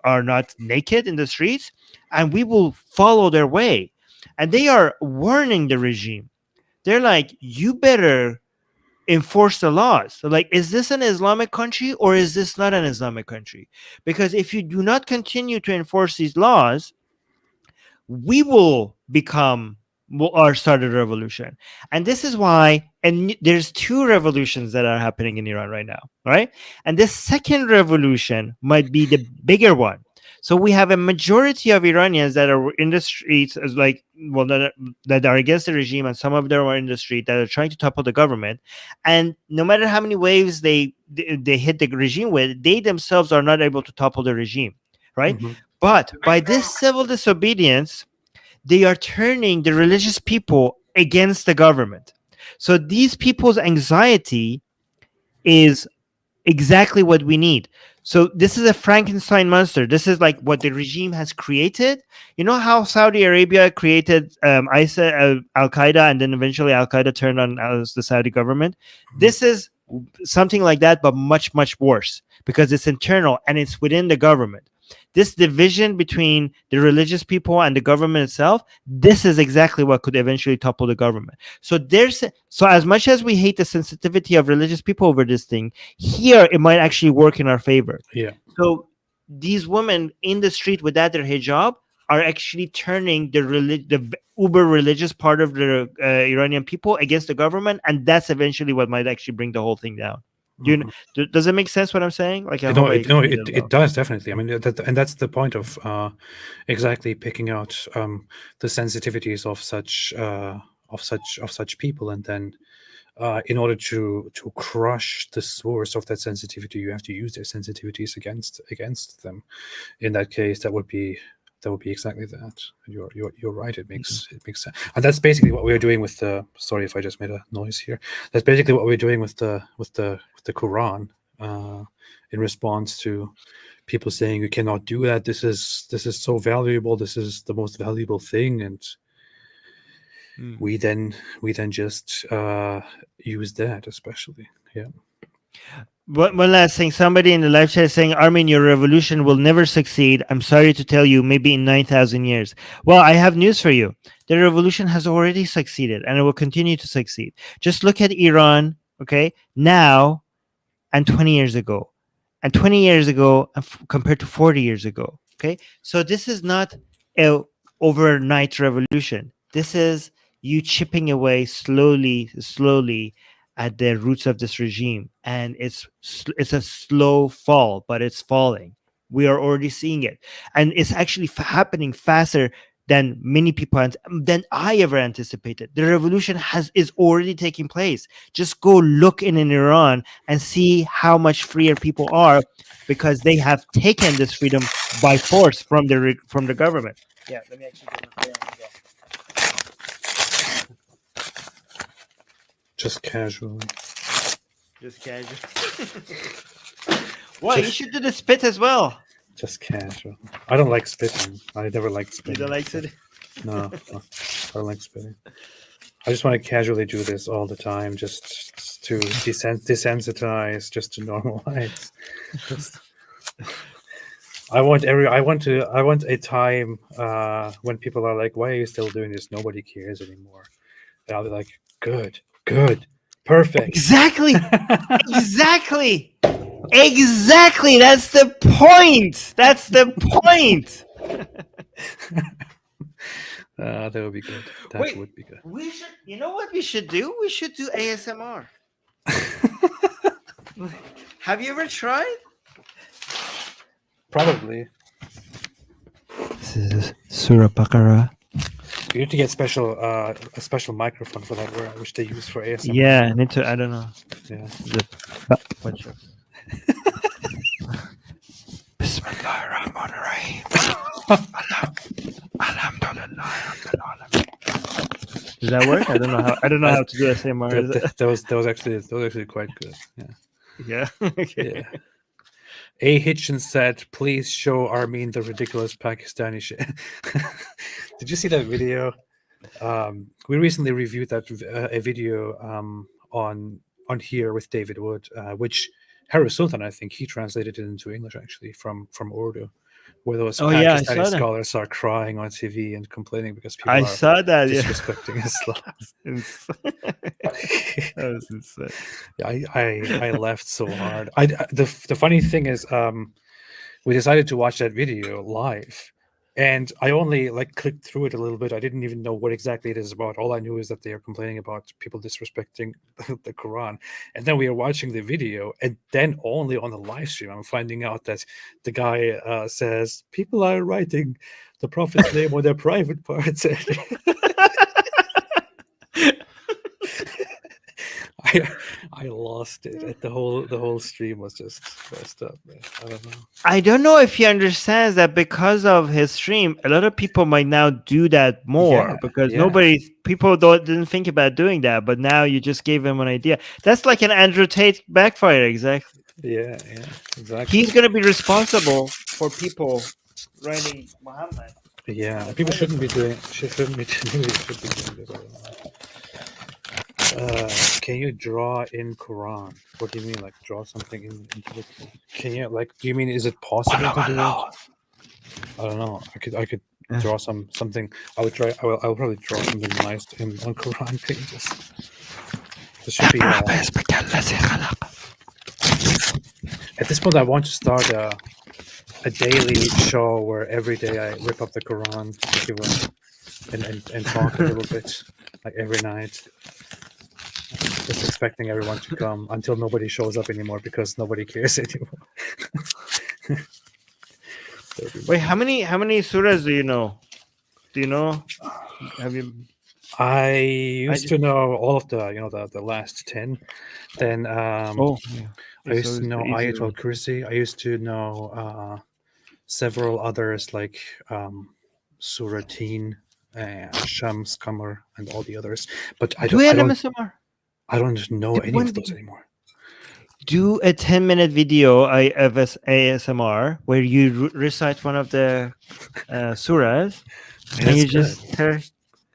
are not naked in the streets, and we will follow their way. And they are warning the regime. They're like, you better enforce the laws. So like, is this an Islamic country or is this not an Islamic country? Because if you do not continue to enforce these laws, we will start a revolution. And this is why, and there's two revolutions that are happening in Iran right now, right? And this second revolution might be the bigger one. So we have a majority of Iranians that are in the streets, that are against the regime, and some of them are in the street that are trying to topple the government. And no matter how many waves they hit the regime with, they themselves are not able to topple the regime, right? Mm-hmm. But by this civil disobedience, they are turning the religious people against the government. So these people's anxiety is exactly what we need. So this is a Frankenstein monster. This is like what the regime has created. You know how Saudi Arabia created ISIS, Al-Qaeda, and then eventually Al-Qaeda turned on the Saudi government? Mm-hmm. This is something like that, but much, much worse because it's internal and it's within the government. This division between the religious people and the government itself, this is exactly what could eventually topple the government. So as much as we hate the sensitivity of religious people over this thing, here it might actually work in our favor. Yeah. So these women in the street without their hijab are actually turning the uber religious part of the Iranian people against the government, and that's eventually what might actually bring the whole thing down. Does it make sense what I'm saying? Like, I No, hope I it, no, explained it well. it does definitely. I mean, and that's the point of exactly picking out the sensitivities of such people, and then in order to crush the source of that sensitivity, you have to use their sensitivities against them. In that case, that would be exactly that. You're right. It makes sense, and that's basically what we're doing with the. Sorry if I just made a noise here. That's basically what we're doing with the Quran, in response to people saying you cannot do that. This is so valuable. This is the most valuable thing, and we then just use that, especially. Yeah. One last thing. Somebody in the live chat is saying, Armin, your revolution will never succeed. I'm sorry to tell you, maybe in 9,000 years. Well, I have news for you. The revolution has already succeeded, and it will continue to succeed. Just look at Iran, okay, now and 20 years ago. And 20 years ago compared to 40 years ago, okay? So this is not a overnight revolution. This is you chipping away slowly at the roots of this regime, and it's a slow fall, but it's falling. We are already seeing it, and it's actually happening faster than many people than I ever anticipated. The revolution is already taking place. Just go look in Iran and see how much freer people are, because they have taken this freedom by force from the government. Yeah, let me actually get the Just casually. Just casual. What? You should do the spit as well. Just casual. I don't like spitting. I never liked spitting. You don't like spitting? No, I don't like spitting. I just want to casually do this all the time, just to desensitize, just to normalize. I want a time when people are like, "Why are you still doing this? Nobody cares anymore." And I'll be like, "Good, perfect." Exactly. Exactly. That's the point. That would be good. That would be good. We should. You know what we should do? We should do ASMR. Have you ever tried? Probably. This is Surah Baqarah. You need to get a special microphone for that, which they use for ASMR. Yeah, I need to. I don't know. Yeah. Watch out. Bismillahirrahmanirrahim. Does that work? I don't know how to do ASMR. That was actually quite good. Yeah. Yeah. Okay. Yeah. A. Hitchens said, "Please show Armin the ridiculous Pakistani shit." Did you see that video? We recently reviewed that a video on here with David Wood, which Harry Sultan, I think, he translated it into English actually from Urdu, where those Pakistani scholars are crying on TV and complaining because people are disrespecting Islam. That was insane. I laughed so hard. The funny thing is, we decided to watch that video live, and I only clicked through it a little bit. I didn't even know what exactly it is about. All I knew is that they are complaining about people disrespecting the Quran. And then we are watching the video, and then only on the live stream I'm finding out that the guy says people are writing the Prophet's name on their private parts. I lost it. The whole stream was just messed up, man. I don't know. I don't know if he understands that because of his stream, a lot of people might now do that more, because people didn't think about doing that, but now you just gave him an idea. That's like an Andrew Tate backfire, exactly. Yeah, exactly. He's gonna be responsible for people writing Muhammad. Yeah, people shouldn't be doing this. Can you draw in Quran? What do you mean, draw something into the Quran? Can you do you mean is it possible to do it? I don't know. I could draw something. I will probably draw something nice on Quran pages. This should be at this point I want to start a daily show where every day I rip up the Quran and talk a little bit, every night. just expecting everyone to come until nobody shows up anymore because nobody cares anymore. Wait, how many surahs do you know? Do you know? Have you? I I used to just. know all of the last 10. Then Oh, yeah. I It's used to always the know easier Ayatul one. Kursi. I used to know several others like Surateen and Shams, Qamar, and all the others. But Do an MSMR. I don't know Do any one of those video. anymore. Do a 10-minute video of ASMR where you recite one of the surahs, Yeah, and that's you good. just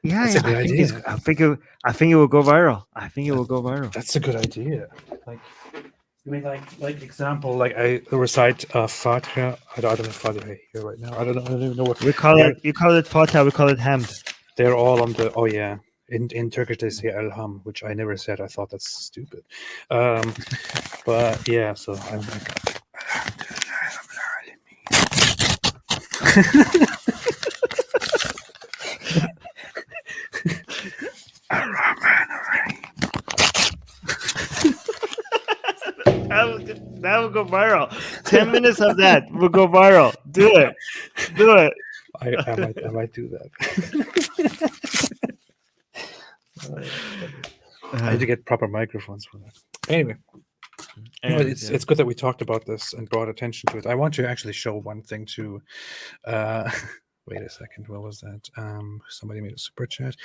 yeah, That's yeah. a good idea. I think it will go viral. I think it will go viral. That's a good idea. Like, I mean, like example, like I recite Fatiha. I don't have Fatiha here right now. I don't even know what. We call They're it. You call it Fatah. We call it Hamd. they're all on the. Oh yeah, in Turkish they say Elham, which I never said. I thought that's stupid. But yeah, so I'm like. That will go viral. 10 minutes of that will go viral. Do it. Do it. I might do that. I need to get proper microphones for that. Anyway, Anyways, yeah. it's good that we talked about this and brought attention to it. I want to actually show one thing to. Wait a second. What was that? Somebody made a super chat.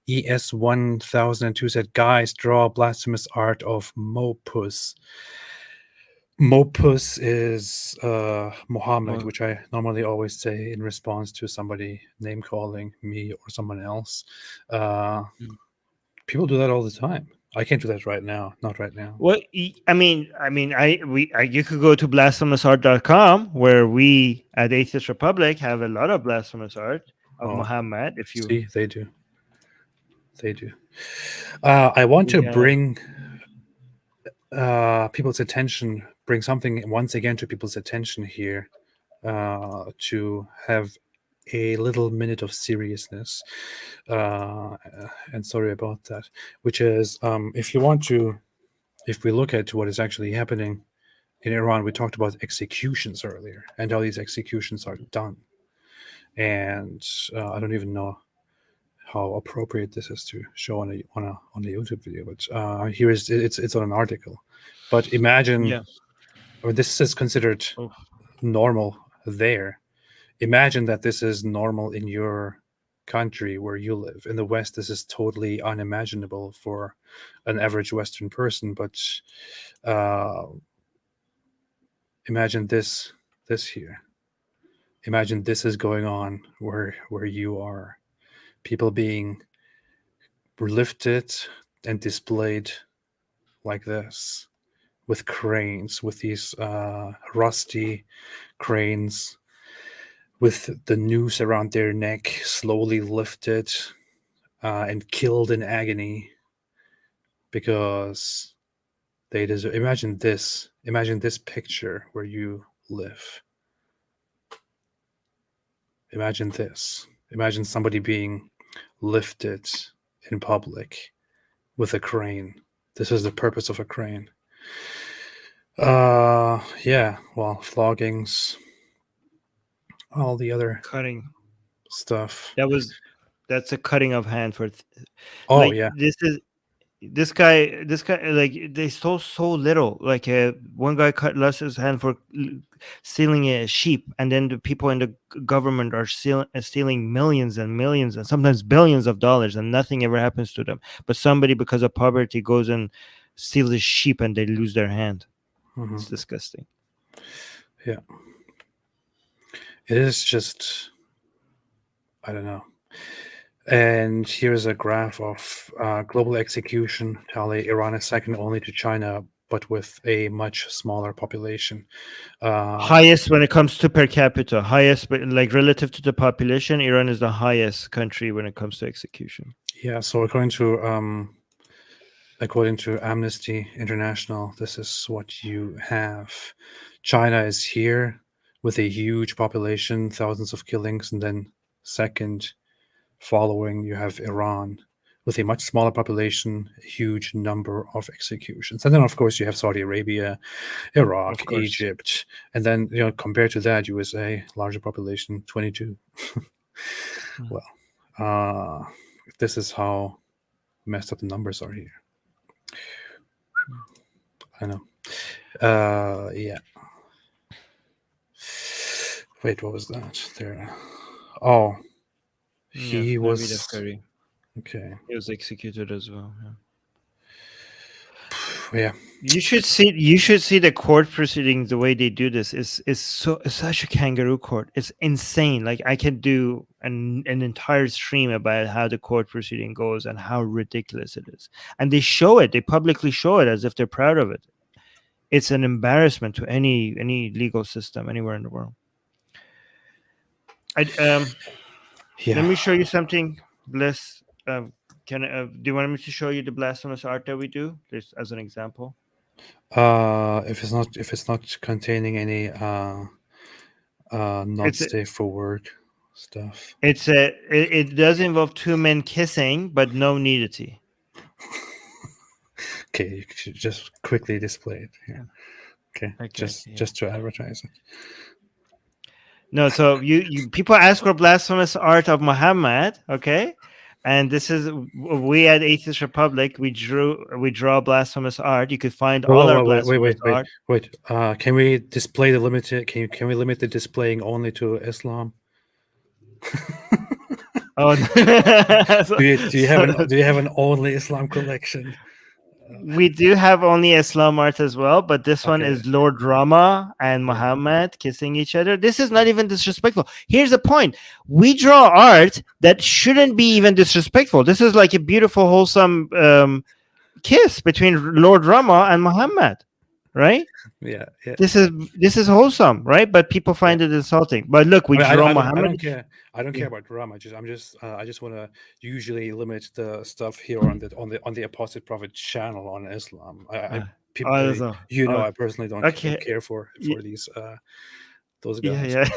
ES1002 said, "Guys, draw blasphemous art of Mopus." Mopus is Muhammad, which I normally always say in response to somebody name calling me or someone else. People do that all the time. I can't do that right now. Not right now. Well, you could go to blasphemousart.com where we at Atheist Republic have a lot of blasphemous art of Muhammad. If you see, they do. I want to bring people's attention, bring something once again to people's attention here, to have a little minute of seriousness, and sorry about that, which is if we look at what is actually happening in Iran, we talked about executions earlier and how these executions are done, and I don't even know how appropriate this is to show on a YouTube video, but here is it's on an article. But imagine, I mean, this is considered normal there. Imagine that this is normal in your country where you live. In the West, this is totally unimaginable for an average Western person. But imagine this here. Imagine this is going on where you are. People being lifted and displayed like this with cranes, with these rusty cranes, with the noose around their neck slowly lifted and killed in agony because they deserve. Imagine this picture where you live. Imagine this. Imagine somebody being lifted in public with a crane. This is the purpose of a crane. Yeah, well, floggings, all the other cutting stuff. That's a cutting of hand for Yeah, this guy like they stole so little. Like one guy lost his hand for stealing a sheep, and then the people in the government are stealing millions and millions and sometimes billions of dollars, and nothing ever happens to them. But somebody, because of poverty, goes and steals a sheep and they lose their hand. It's disgusting. Yeah, it is just, I don't know. And here's a graph of global execution tally. Iran is second only to China, but with a much smaller population. Highest when it comes to per capita. Highest, but like relative to the population, Iran is the highest country when it comes to execution. Yeah. So according to Amnesty International, this is what you have. China is here with a huge population, thousands of killings, and then second following you have Iran with a much smaller population, a huge number of executions. And then, of course, you have Saudi Arabia, Iraq, Of course. Egypt, and then compared to that, USA, larger population, 22. Well, this is how messed up the numbers are here. I know. Yeah. Wait, what was that? There. Oh, he Naveed was Afkari. okay. He was executed as well. Yeah. You should see the court proceedings. The way they do this is such a kangaroo court. It's insane. Like I can do an entire stream about how the court proceeding goes and how ridiculous it is. And they show it. They publicly show it as if they're proud of it. It's an embarrassment to any legal system anywhere in the world. Yeah. Let me show you something. Bless. Do you want me to show you the blasphemous art that we do, just as an example? If it's not containing any not safe for work stuff. It does involve two men kissing, but no nudity. Okay, you should just quickly display it here. Okay, just to advertise it. No, so you people ask for blasphemous art of Muhammad, okay? And this is, we at Atheist Republic, we draw blasphemous art. You could find all our blasphemous art. Wait. Can we display the limited? Can we limit the displaying only to Islam? Oh, do you have an only Islam collection? We do have only Islam art as well, but this one is Lord Rama and Muhammad kissing each other. This is not even disrespectful. Here's the point. We draw art that shouldn't be even disrespectful. This is like a beautiful, wholesome kiss between Lord Rama and Muhammad, right? Yeah. This is wholesome, right? But people find it insulting. But look, we draw Muhammad. I don't care about drama. I just want to usually limit the stuff here on the Apostate Prophet channel on Islam. I personally don't care for these those guys. Yeah.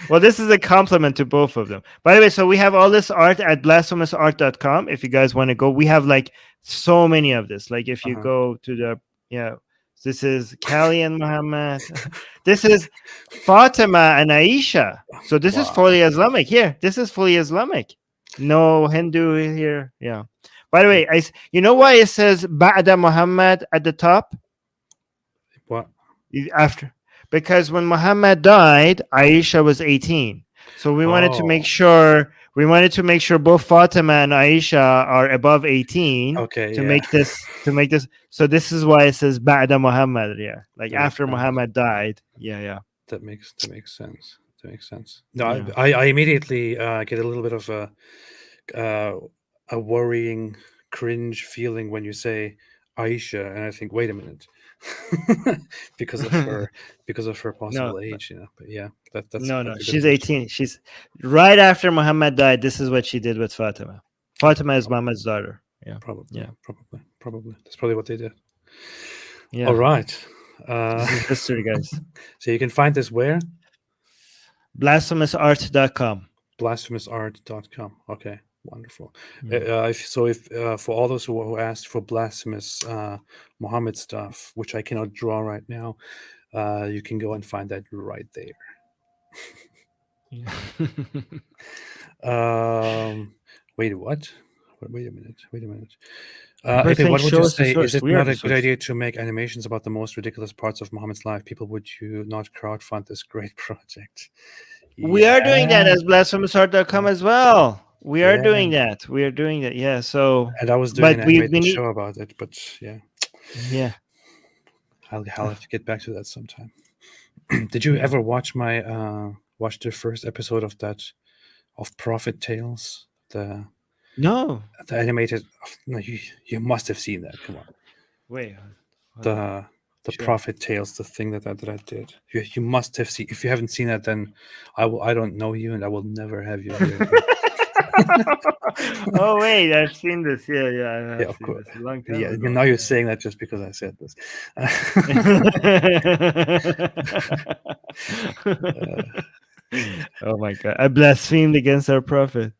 well, this is a compliment to both of them. By the way, so we have all this art at blasphemousart.com. If you guys want to go, we have like so many of this. Like if you go to the this is Kali and Muhammad. This is Fatima and Aisha. So this is fully Islamic. Here, this is fully Islamic. No Hindu here. Yeah. By the way, you know why it says Ba'da Muhammad at the top? What? After. Because when Muhammad died, Aisha was 18. So we wanted to make sure both Fatima and Aisha are above 18 to make this. So this is why it says Ba'da Muhammad. Yeah, like after Muhammad died. Yeah. That makes sense. No, I immediately get a little bit of a worrying, cringe feeling when you say Aisha, and I think, wait a minute. because of her possible age, But yeah, that's no. She's 18. She's right after Muhammad died. This is what she did with Fatima. Fatima is Muhammad's daughter. Yeah, probably. That's probably what they did. Yeah. All right. This is history, guys. So you can find this where? Blasphemousart.com. Blasphemousart.com. Okay. Wonderful. If for all those who asked for blasphemous Muhammad stuff, which I cannot draw right now, you can go and find that right there. Wait, what? Wait a minute. What would you say? Is it not a good idea to make animations about the most ridiculous parts of Muhammad's life? People, would you not crowdfund this great project? We are doing that as blasphemousart.com as well. We are doing that. Yeah. So. And I was doing an animated show about it, but yeah. Yeah. I'll have to get back to that sometime. Did you ever watch the first episode of Prophet Tales? No. The animated. No, you must have seen that. Come on. Wait. The Prophet Tales, the thing that I did. You must have seen. If you haven't seen that, then I don't know you, and I will never have you here. Oh wait, I've seen this. Yeah, yeah, of course. A long time ago. Now you're saying that just because I said this. Oh my God! I blasphemed against our prophet.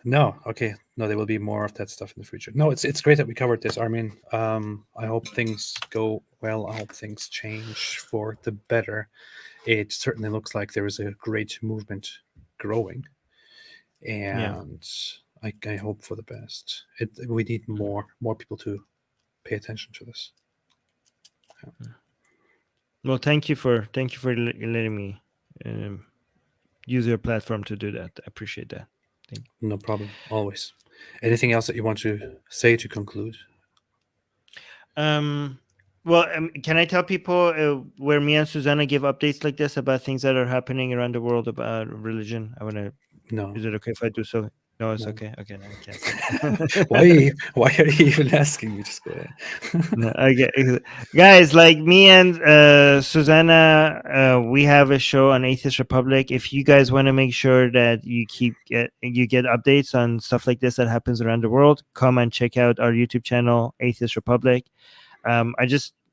No, okay, no, there will be more of that stuff in the future. No, it's great that we covered this, Armin. I hope things go well. I hope things change for the better. It certainly looks like there is a great movement growing, and I hope for the best. We need more people to pay attention to this. Well, thank you for letting me use your platform to do that. I appreciate that. No problem. Always. Anything else that you want to say to conclude? Well, can I tell people where me and Susanna give updates like this about things that are happening around the world about religion? I want to. No. Is it okay if I do so? No, it's No. okay. Okay, no, I can't. Why are you even asking me? Just go ahead. No, okay, guys, like me and Susanna, we have a show on Atheist Republic. If you guys want to make sure that you get updates on stuff like this that happens around the world, come and check out our YouTube channel, Atheist Republic.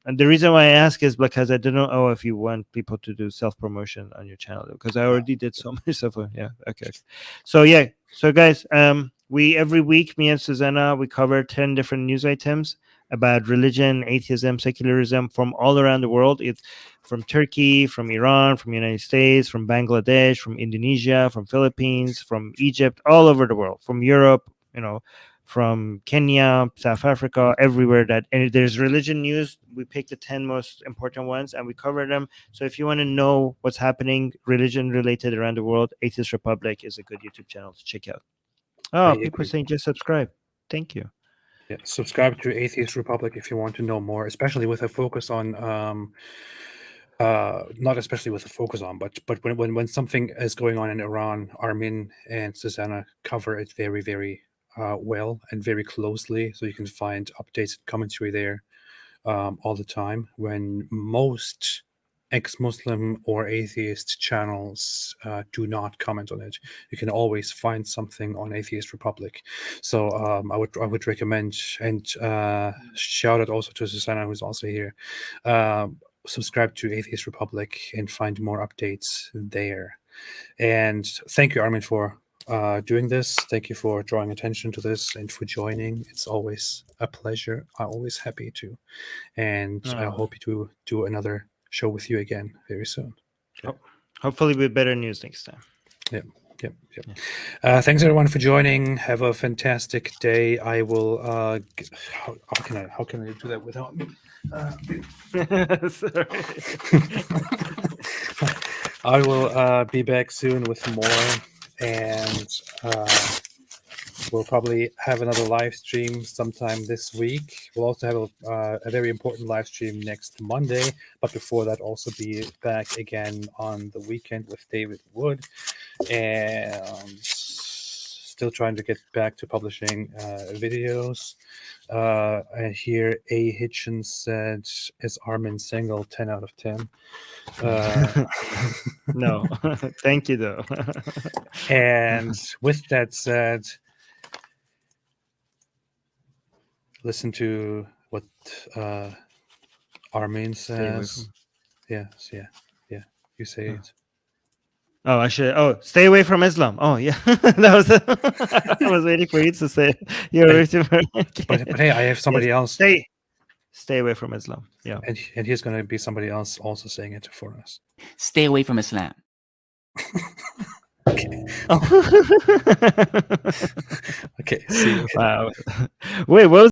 And the reason why I ask is because I don't know if you want people to do self-promotion on your channel, because I already did so much stuff. Yeah. Okay. So guys, we every week, me and Susanna, we cover 10 different news items about religion, atheism, secularism from all around the world. It's from Turkey, from Iran, from United States, from Bangladesh, from Indonesia, from Philippines, from Egypt, all over the world, from Europe, from Kenya, South Africa, everywhere and there's religion news. We pick the 10 most important ones and we cover them. So if you want to know what's happening religion related around the world, Atheist Republic is a good YouTube channel to check out. Oh, people saying just subscribe. Thank you. Yeah, subscribe to Atheist Republic if you want to know more, especially with a focus on not especially with a focus on, but when something is going on in Iran, Armin and Susanna cover it very, very well and very closely, so you can find updates and commentary there all the time. When most ex-Muslim or atheist channels do not comment on it, you can always find something on Atheist Republic. So I would recommend, and shout out also to Susanna, who's also here. Subscribe to Atheist Republic and find more updates there. And thank you, Armin, for doing this. Thank you for drawing attention to this and for joining. It's always a pleasure. I'm always happy to, and I hope to do another show with you again very soon. Hopefully with better news next time. Yep. Thanks everyone for joining. Have a fantastic day. I will how can I do that without me? Sorry. I will be back soon with more, and we'll probably have another live stream sometime this week. We'll also have a very important live stream next Monday, but before that, also be back again on the weekend with David Wood, and still trying to get back to publishing videos. And here A. Hitchens said, "Is Armin single? 10 out of 10." No, thank you though. And with that said, listen to what Armin says. Yes, yeah. You say it. Oh, I should. Oh, stay away from Islam. Oh, yeah. That was. I was waiting for you to say. You're waiting for. But hey, I have somebody else. Stay away from Islam. Yeah. And here's going to be somebody else also saying it for us. Stay away from Islam. Okay. Okay. See you. Wow. Wait, what was